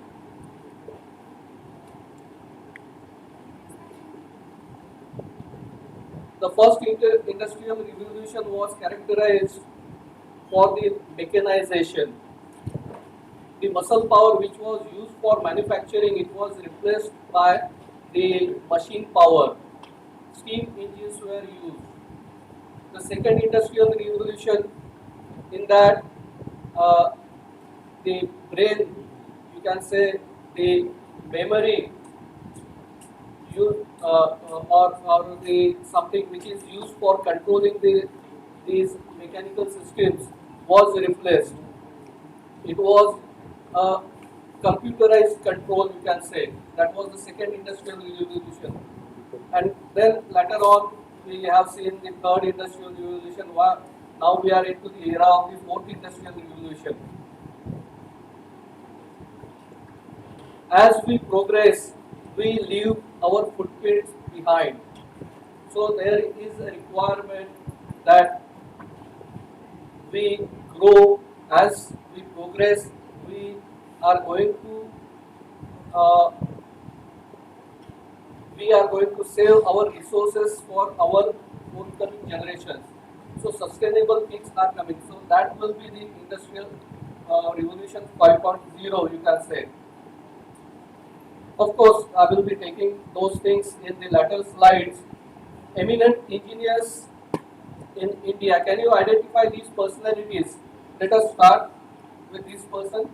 The first industrial revolution was characterized for the mechanization. The muscle power which was used for manufacturing, it was replaced by the machine power. Steam engines were used. The second industrial revolution, in that uh, the brain, you can say the memory, or the something which is used for controlling these mechanical systems was replaced. It was a computerized control, you can say. That was the second industrial revolution. And then later on, we have seen the third industrial revolution. Now we are into the era of the fourth industrial revolution. As we progress, we leave our footprints behind. So there is a requirement that we grow as we progress. We are going to uh, save our resources for our forthcoming generations. So sustainable things are coming. So that will be the industrial revolution 5.0, you can say. Of course, I will be taking those things in the later slides. Eminent engineers in India. Can you identify these personalities? Let us start with this person.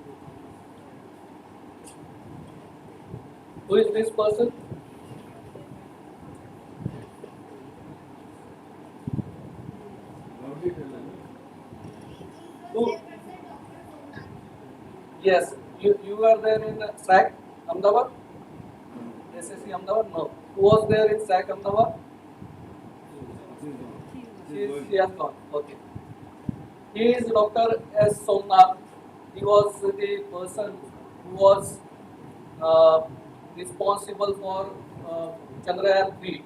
Who is this person? Who? Yes, you were there in SAC, Ahmedabad? SSC Ahmedabad? No. Who was there in SAC Ahmedabad? She has gone. Okay. He is Dr. S. Somnath. He was the person who was uh, responsible for Chandrayaan 3.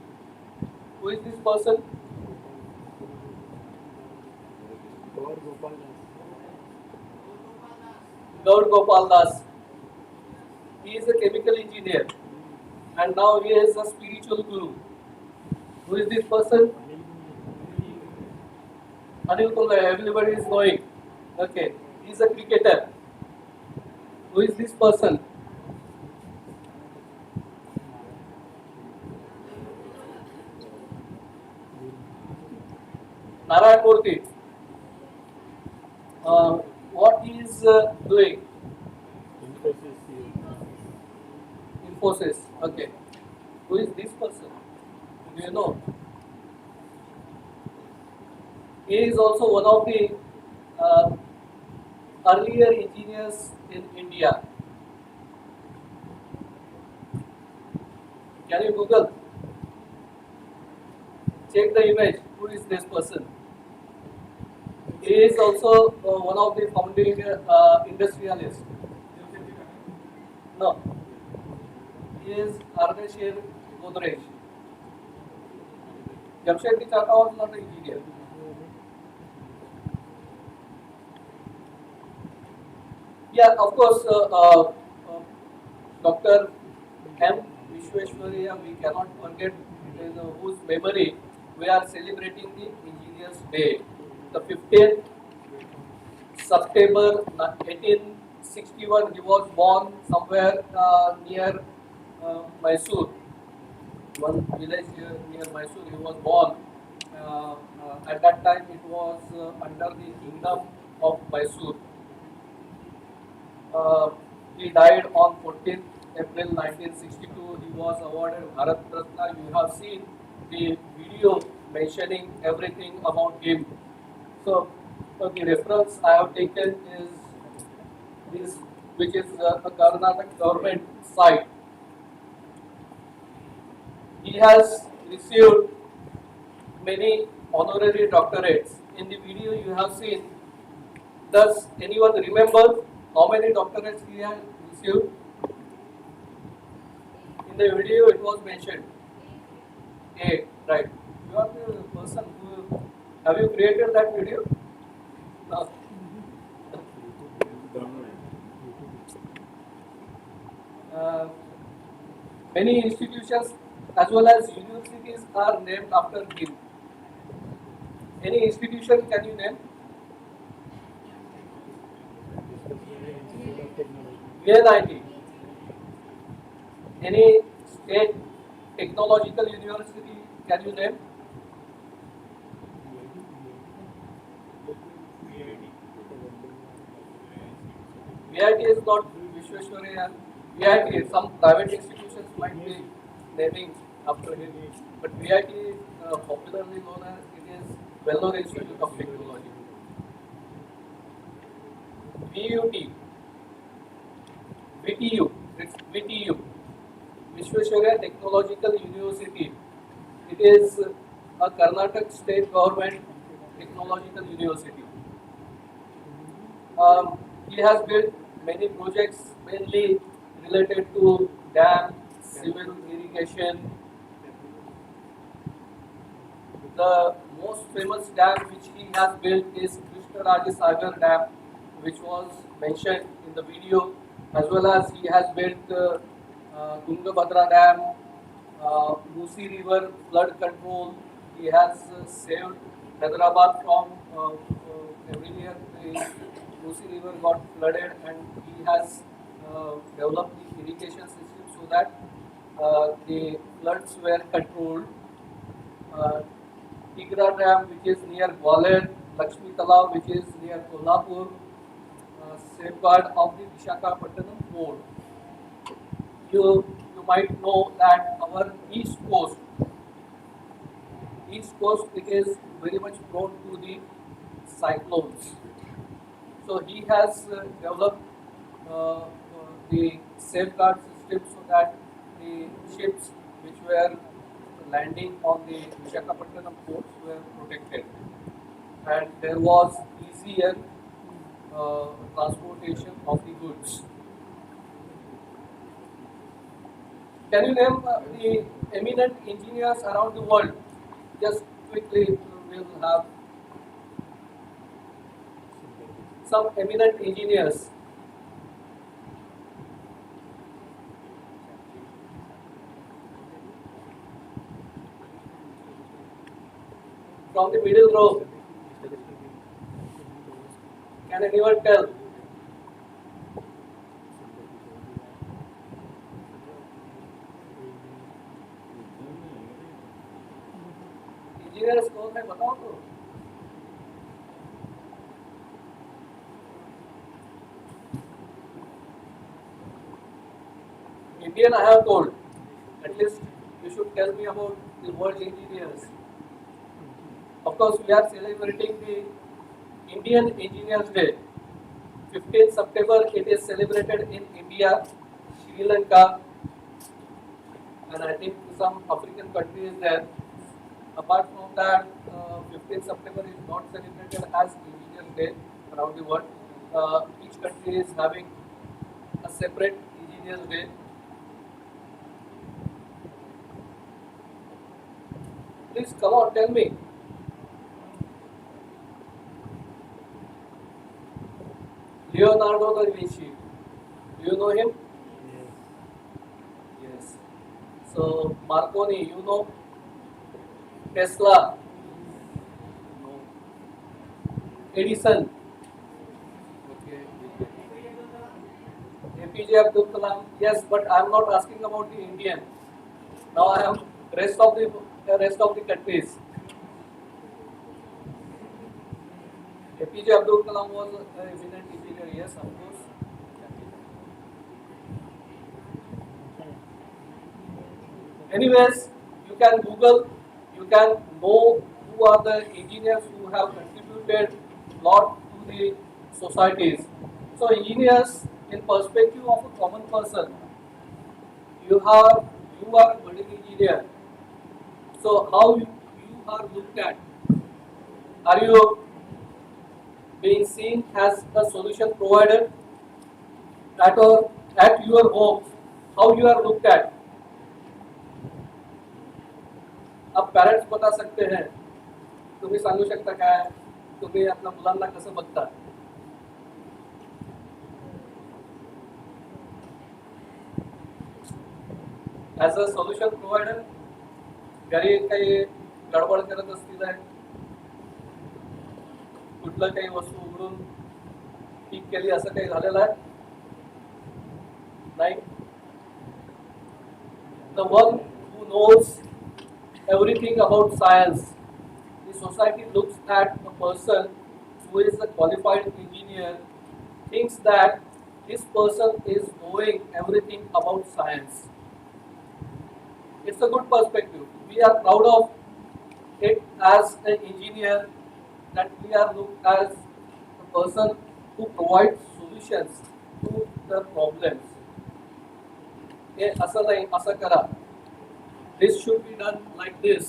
Who is this person? Gaur Gopal Das. He is a chemical engineer, and now he is a spiritual guru. Who is this person? Anil Kumble, everybody is knowing. Okay, he is a cricketer. Who is this person? Narayan Murthy. What he is doing? Infosys. Okay. Who is this person? Do you know? He is also one of the uh, earlier engineers in India. Can you Google? Check the image. Who is this person? He is also one of the founding industrialists. No. He is Ardeshir Godrej. Jamshedji Tata was not an engineer. Yeah, of course, Dr. M. Vishweshwarya, we cannot forget in whose memory we are celebrating the Engineers Day. The 15th September 1861, he was born somewhere near Mysore, one village near Mysore. He was born. At that time, it was under the kingdom of Mysore. Uh, he died on 14th April 1962. He was awarded Bharat Ratna. You have seen the video mentioning everything about him. So, the reference I have taken is this, which is a Karnataka government site. He has received many honorary doctorates. In the video you have seen, does anyone remember how many doctorates he has received? In the video it was mentioned 8, right? You are the person who, have you created that video? No. Uh, Many institutions as well as universities are named after him. Any institution can you name? VNIT. Any state technological university can you name? VIT is not Vishweshwaraya. VIT, some private institutions might be naming after him, but VIT, popularly known as, it is Vellore Institute of Technology. VUT, VTU, it's VTU, Vishweshwaraya Technological University. It is a Karnataka state government technological university. He has built many projects mainly related to dam, civil irrigation. The most famous dam which he has built is Krishnarajasagar Dam, which was mentioned in the video, as well as he has built Tungabhadra Dam, Musi River flood control. He has saved Hyderabad from every year the Musi River got flooded, and he has developed the irrigation system so that the floods were controlled. Uh, Tigra Dam, which is near Gwalior, Lakshmi Talab, which is near Kolhapur, safeguard of the Visakhapatnam port. You might know that our east coast it is very much prone to the cyclones. So he has developed the safeguard system so that the ships which were landing on the Visakhapatnam ports were protected, and there was easier transportation of the goods. Can you name the eminent engineers around the world? Just quickly, we'll have some eminent engineers. From the middle row, can anyone tell? Engineers कौन है बताओ तो. Indian I have told. At least you should tell me about the world engineers. Of course, we are celebrating the Indian Engineers Day. 15th September, it is celebrated in India, Sri Lanka, and I think some African countries there. Apart from that, 15th September is not celebrated as Engineers Day around the world. Each country is having a separate Engineers Day. Please come on, tell me. Leonardo da Vinci. Do you know him? Yes. So Marconi, you know. Tesla, Edison, okay, APJ Abdul Kalam. Yes, but I am not asking about the Indian. Now I am rest of the countries. APJ Abdul Kalam was a eminent engineer. Yes, of course. Anyways, you can Google, you can know who are the engineers who have contributed lot to the societies. So engineers, in perspective of a common person, you are a building engineer. So how you are looked at? Are you being seen as a solution provider at your home? How you are looked at? आप parents बता सकते हैं तुम्ही सांगू शकता काय तुम्ही आपल्या मुलांना कसं बघता ॲज अ सोल्युशन प्रोव्हायडर घरी काही गडबड करत असतील कुठलं काही वस्तू उघडून पीक केली असं काही झालेलं आहे नाही the one who knows everything about science. The society looks at a person who is a qualified engineer, thinks that this person is knowing everything about science. It's a good perspective. We are proud of it as an engineer that we are looked as a person who provides solutions to the problems. हे असं नाही असं करा. This should be done like this.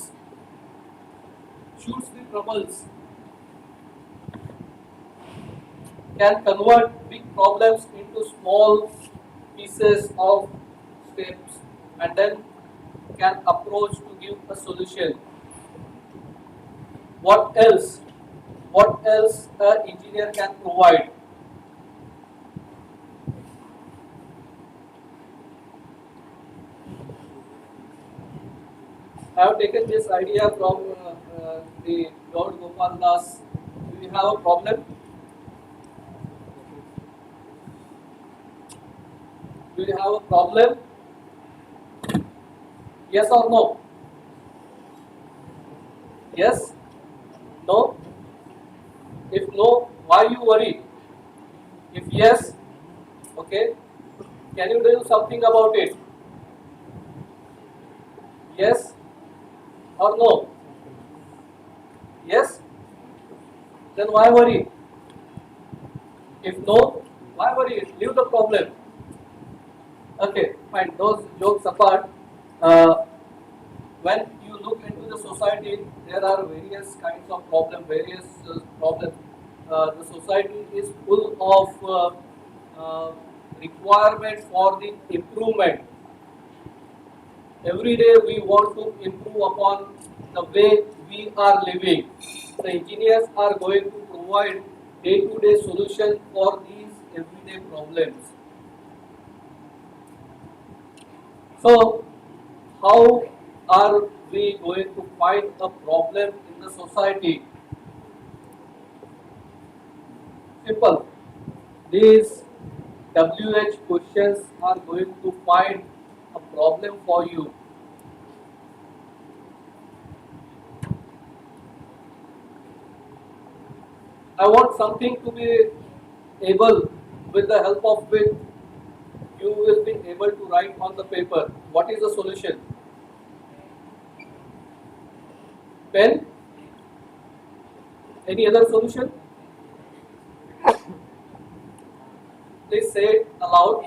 Shoots the troubles. Can convert big problems into small pieces of steps and then can approach to give a solution. What else? What else an engineer can provide? I have taken this idea from the Lord Gopal Das. Do you have a problem? Do you have a problem? Yes or no? Yes? No? If no, why you worry? If yes, okay, can you do something about it? Yes or no? Yes? Then why worry? If no, why worry? Leave the problem. Okay, fine. Those jokes apart, when you look into the society, there are various kinds of various problems. The society is full of requirement for the improvement. Every day we want to improve upon the way we are living. The engineers are going to provide day-to-day solutions for these everyday problems. So, how are we going to find a problem in the society? Simple. These WH questions are going to find a problem for you. I want something to be able, with the help of which you will be able to write on the paper. What is the solution? Pen? Any other solution? Please say it aloud.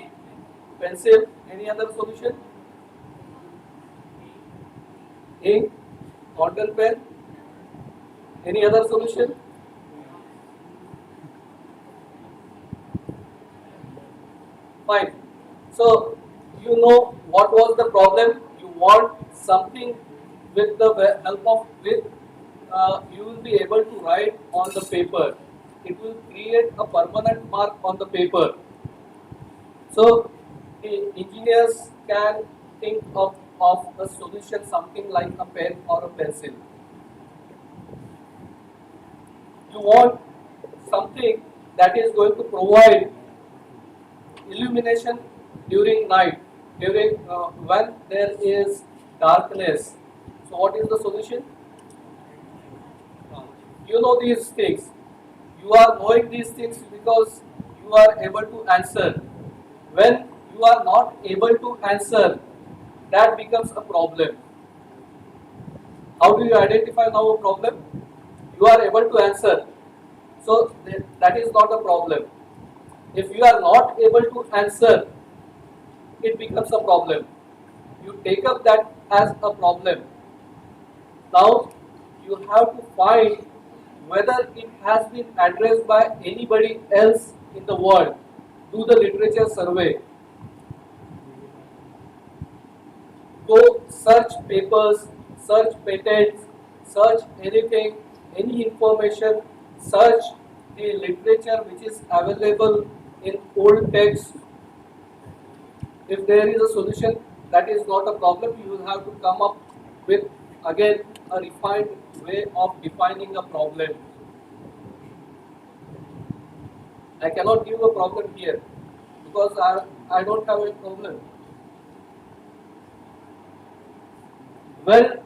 Pencil? Any other solution? Ink? Fountain pen? Any other solution? Fine. So, you know what was the problem. You want something with the help of which you will be able to write on the paper. It will create a permanent mark on the paper. So, engineers can think of a solution something like a pen or a pencil. You want something that is going to provide illumination during night, during when there is darkness. So what is the solution? You know these things. You are knowing these things because you are able to answer. When you are not able to answer, that becomes a problem. How do you identify now a problem? You are able to answer. So that is not a problem. If you are not able to answer, it becomes a problem. You take up that as a problem. Now you have to find whether it has been addressed by anybody else in the world. Do the literature survey. Go search papers, search patents, search anything, any information, search the literature which is available in old text. If there is a solution, that is not a problem. You will have to come up with again a refined way of defining a problem. I cannot give a problem here because I don't have a problem. Well,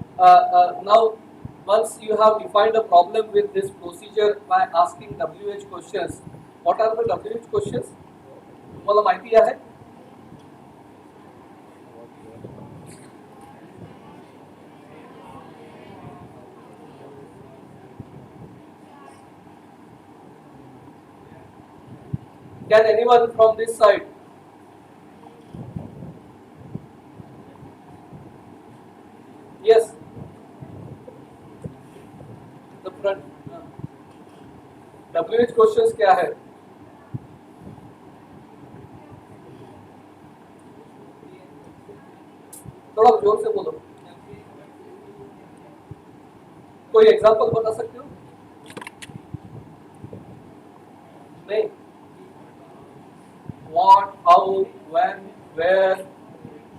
now once you have defined a problem with this procedure by asking WH questions, what are the WH questions? तुम्हाला माहिती आहे? Can anyone from this side? Yes. The front. WH questions क्या है? थोड़ा जोर से बोलो. कोई एग्जांपल बता सकते हो? नहीं. What, how, when, where.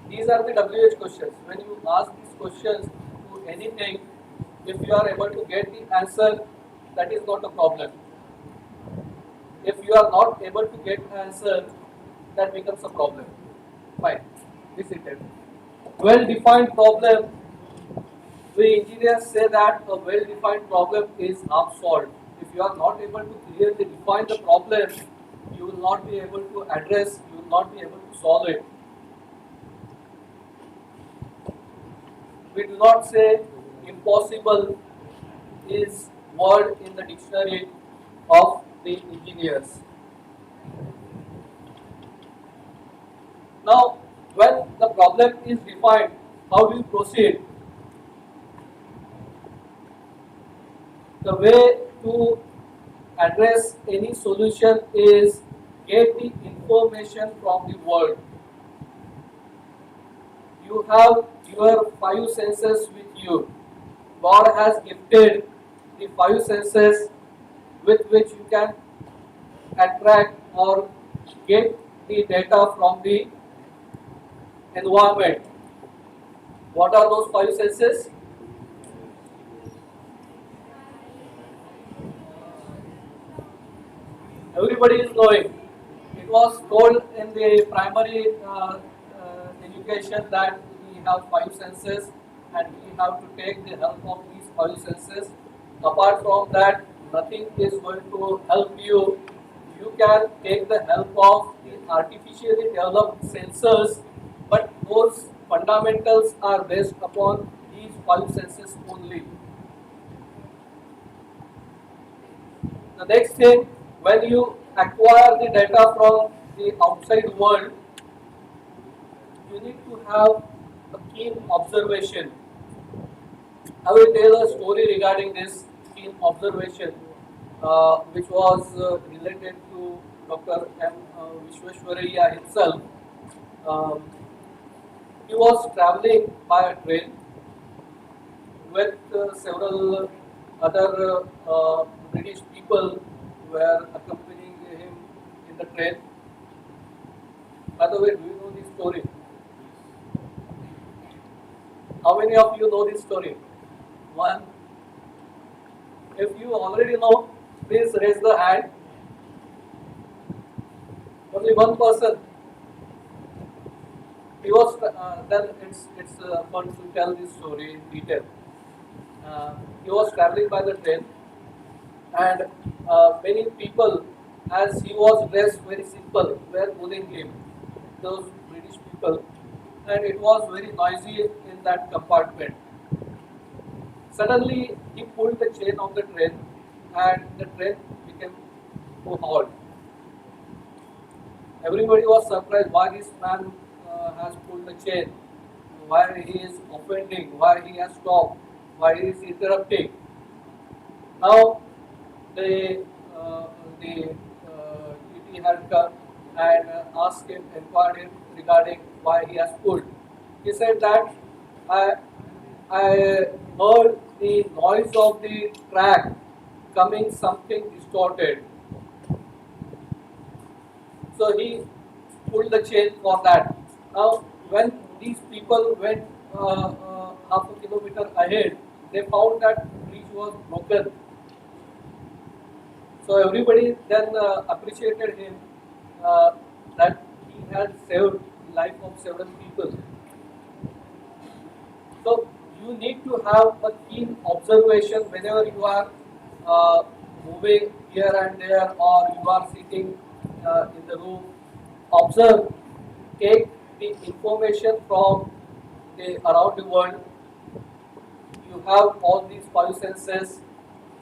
These are the WH questions. When you ask these questions to anything, if you are able to get the answer, that is not a problem. If you are not able to get answer, that becomes a problem. Fine. This is it. Well-defined problem. We engineers say that a well-defined problem is half solved. If you are not able to clearly define the problem, you will not be able to address, you will not be able to solve it. We do not say impossible is word in the dictionary of the engineers. Now, when the problem is defined, how do you proceed? The way to address any solution is get the information from the world. You have your five senses with you. God has gifted the five senses with which you can attract or get the data from the environment. What are those five senses? Everybody is knowing. It was told in the primary education that we have five senses and we have to take the help of these five senses. Apart from that, nothing is going to help you. You can take the help of the artificially developed sensors, but those fundamentals are based upon these five senses only. The next thing, when you acquire the data from the outside world, you need to have a keen observation. I will tell a story regarding this keen observation, which was related to Dr. M. Vishweshwaraya himself. Um, he was traveling by a train with several other British people were accompanying him in the train. By the way, do you know this story? How many of you know this story? One. If you already know, Please raise the hand. Only one person. He was then it's fun to tell this story in detail. He was traveling by the train, and many people, as he was dressed very simple, were bullying him. Those British people, and it was very noisy in that compartment. Suddenly, he pulled the chain of the train, and the train became to halt. Everybody was surprised why this man has pulled the chain, why he is offending, why he has stopped, why he is interrupting. Now the uh, the TT had come and asked him, inquired him regarding why he has pulled. He said that I I heard the noise of the track coming something distorted. So he pulled the chain for that. Now, when these people went half a kilometer ahead, they found that bridge was broken. So everybody then appreciated him that he had saved the life of several people. So you need to have a keen observation whenever you are uh, moving here and there, or you are sitting in the room. Observe, take the information from the around the world. You have all these five senses.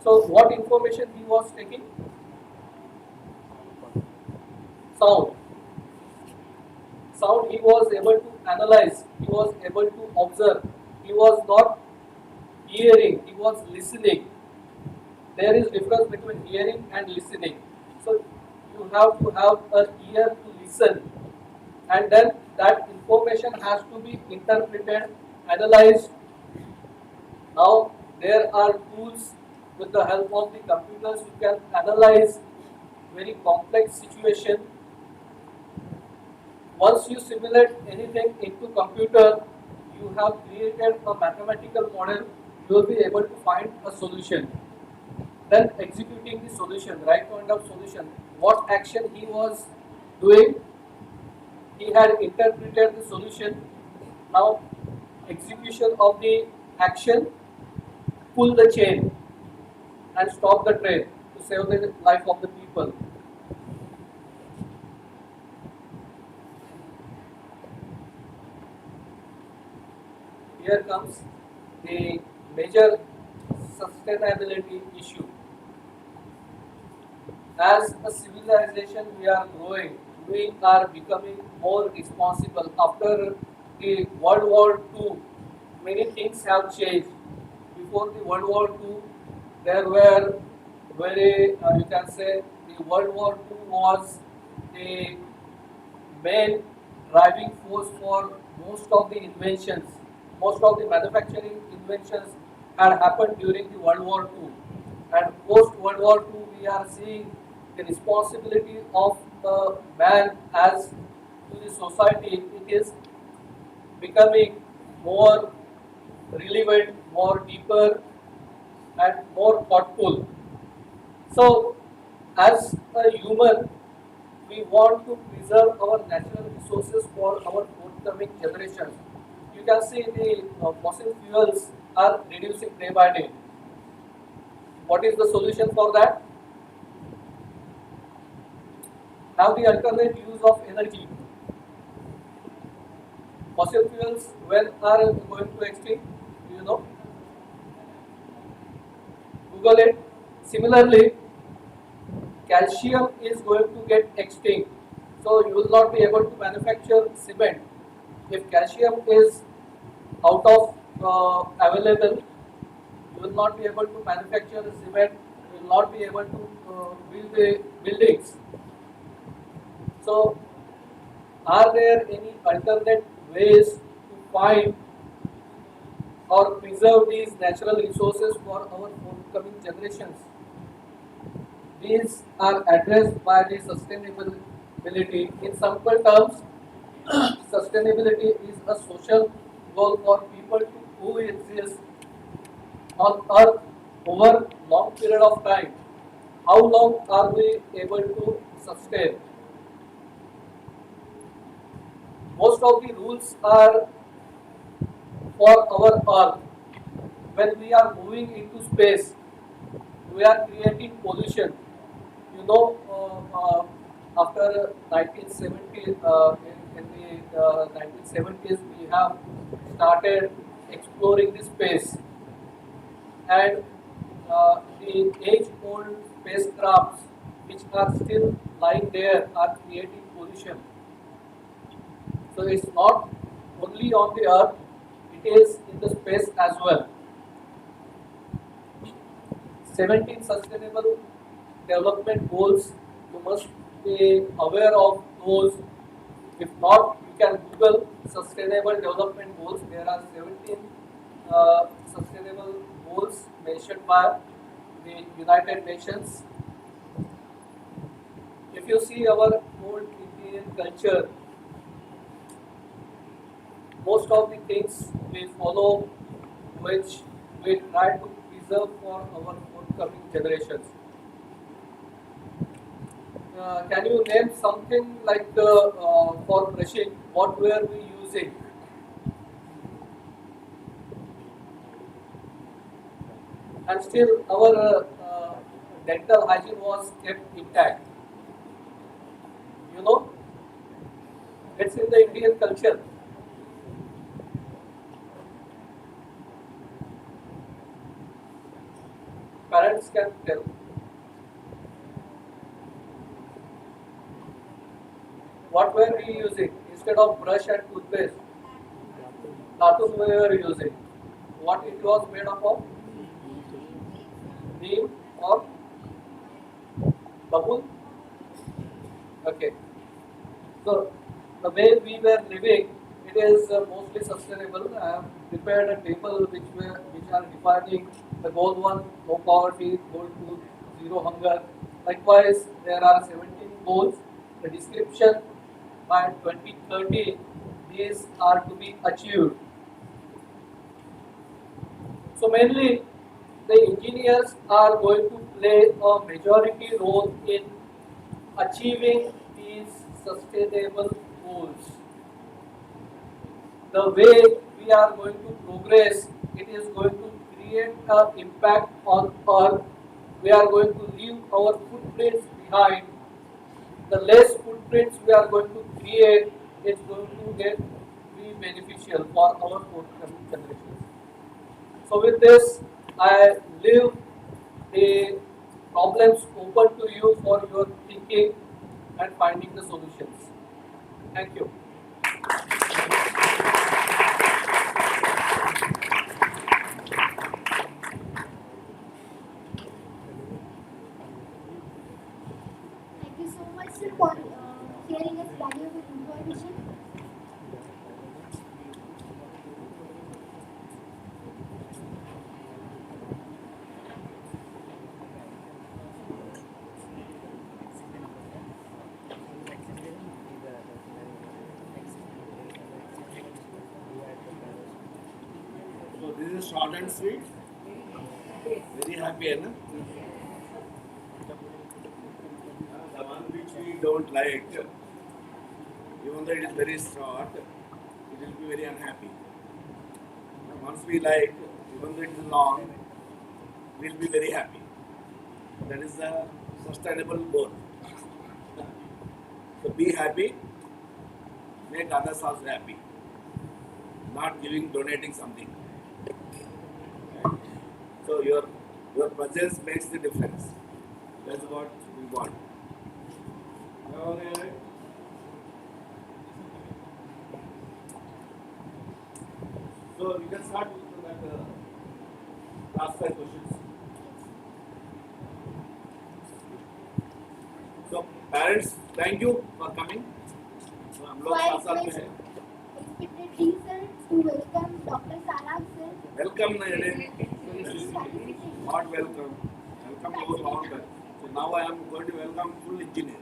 So what information he was taking? Sound. Sound he was able to analyze. He was able to observe. He was not hearing. He was listening. There is difference between hearing and listening. So you have to have an ear to listen, and then that information has to be interpreted, analyzed. Now there are tools with the help of the computers you can analyze very complex situation. Once you simulate anything into computer, you have created a mathematical model, you will be able to find a solution. Then executing the solution, right kind of solution. What action he was doing, he had interpreted the solution. Now execution of the action, pull the chain and stop the train to save the life of the people. Here comes the major sustainability issue. As a civilization we are growing, we are becoming more responsible. After the World War II, many things have changed. Before the World War II, there were very, you can say, the World War II was the main driving force for most of the inventions. Most of the manufacturing inventions had happened during the World War II. And post World War II, we are seeing the responsibility of man as to the society. It is becoming more relevant, more deeper, and more thoughtful. So, as a human, we want to preserve our natural resources for our forthcoming generations. You can see the fossil fuels are reducing day by day. What is the solution for that? Have the alternate use of energy. Fossil fuels, when are going to extinct? Do you know? Google it. Similarly, calcium is going to get extinct. So you will not be able to manufacture cement. If calcium is out of available, you will not be able to manufacture the cement. You will not be able to build the buildings. So, are there any alternate ways to find or preserve these natural resources for our forthcoming generations? These are addressed by the sustainability. In simple terms, sustainability is a social goal for people to coexist on Earth over long period of time. how long are we able to sustain? Most of the rules are for our Earth. When we are moving into space, we are creating pollution. You know, after 1970, in the 1970s, we have started exploring the space, and the age-old spacecrafts which are still lying there are creating pollution. So it's not only on the Earth; it is in the space as well. 17 sustainable development goals. You must be aware of those. If not, you can Google sustainable development goals. There are 17 sustainable goals mentioned by the United Nations. If you see our old Indian culture, most of the things we follow, which we try to preserve for our forthcoming generations. Can you name something like for brushing? What were we using? And still, our dental hygiene was kept intact. You know, it's in the Indian culture. Parents can tell. What were we using instead of brush and toothpaste? Datun we were using. What it was made up of? Neem or bubble? Okay. So the way we were living, it is mostly sustainable. I have prepared a table which are defining the goal one, no poverty, goal two, zero hunger. Likewise, there are 17 goals. The description by 2030, these are to be achieved. So mainly, the engineers are going to play a majority role in achieving these sustainable goals. The way we are going to progress, it is going to create an impact on Earth. We are going to leave our footprints behind. The less footprints we are going to create, it's going to be beneficial for our forthcoming generations. So with this, I leave the problems open to you for your thinking and finding the solutions. Thank you. Thank you so much, sir, for sharing us valuable information. So this is short and sweet. Very happy, eh, na? The one which we don't like, even though it is very short, it will be very unhappy. Once we like, even though it is long, we will be very happy. That is the sustainable goal. So be happy, make others also happy. Not giving, donating something. So your presence makes the difference. That's what we want. Okay. So we can start with that last 5 questions. So parents, thank you for coming. So हम So लोग I साथ साथ में request हैं. respected dean sir to welcome Dr. Sarang sir. Welcome, not welcome. Welcome goes longer. So now I am going to welcome full engineer.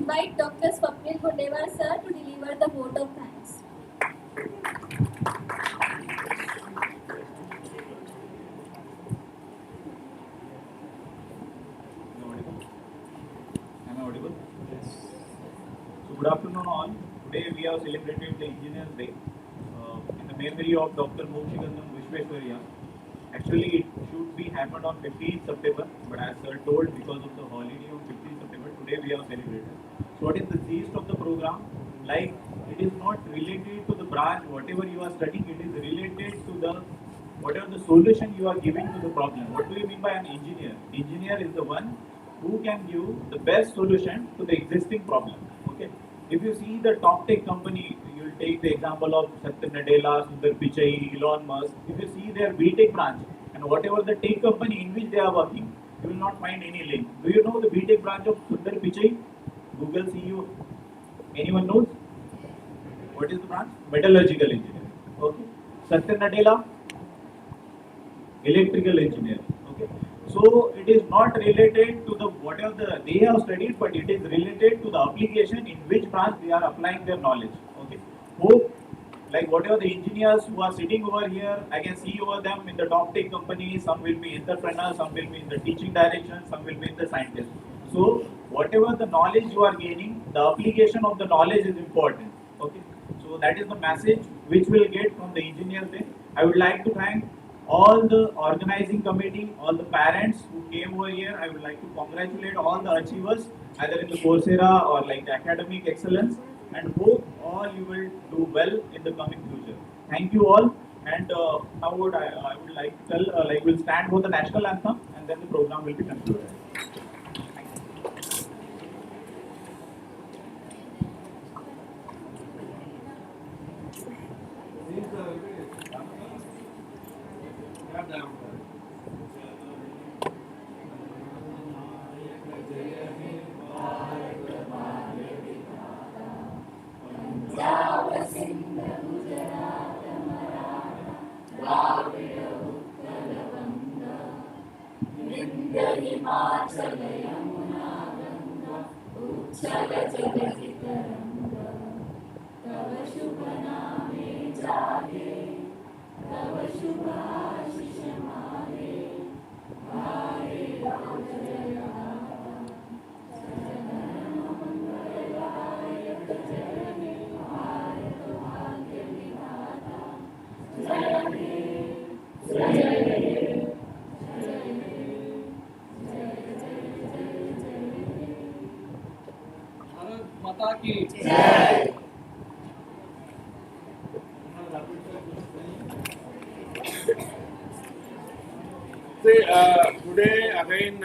invite Dr. Swapnil Gundewar sir to deliver the vote of thanks. Am I audible? Yes. So good afternoon all. Today we have celebrated the Engineers Day in the memory of Dr. Mokshigandam Vishweshwarya. Actually, it should be happened on 15th September, but as sir told, because of the holiday on 15th September, today we have celebrated. So what is the gist of the program? Like, it is not related to the branch, whatever you are studying, it is related to the whatever the solution you are giving to the problem. What do you mean by an engineer? Engineer is the one who can give the best solution to the existing problem. Okay. If you see the top tech company, you'll take the example of Satya Nadella, Sundar Pichai, Elon Musk. If you see their BTech branch and whatever the tech company in which they are working, you will not find any link. Do you know the BTech branch of Sundar Pichai? Google CEO. Anyone knows? What is the branch? Metallurgical engineering. Okay. Satya Nadella, electrical engineering. Okay. So it is not related to the whatever they have studied, but it is related to the application in which branch they are applying their knowledge. Okay. Hope like whatever the engineers who are sitting over here, I can see over them in the top tech companies. Some will be entrepreneurs, some will be in the teaching direction, some will be in the scientist. So whatever the knowledge you are gaining, the application of the knowledge is important. Okay. So that is the message which we'll get from the engineers day. I would like to thank all the organizing committee, all the parents who came over here. I would like to congratulate all the achievers, either in the Coursera or like the academic excellence, and hope all you will do well in the coming future. Thank you all. And now I would like to tell, like we'll stand for the national anthem, and then the program will be concluded. Bharat माता की See, today again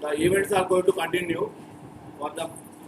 the events are going to continue for the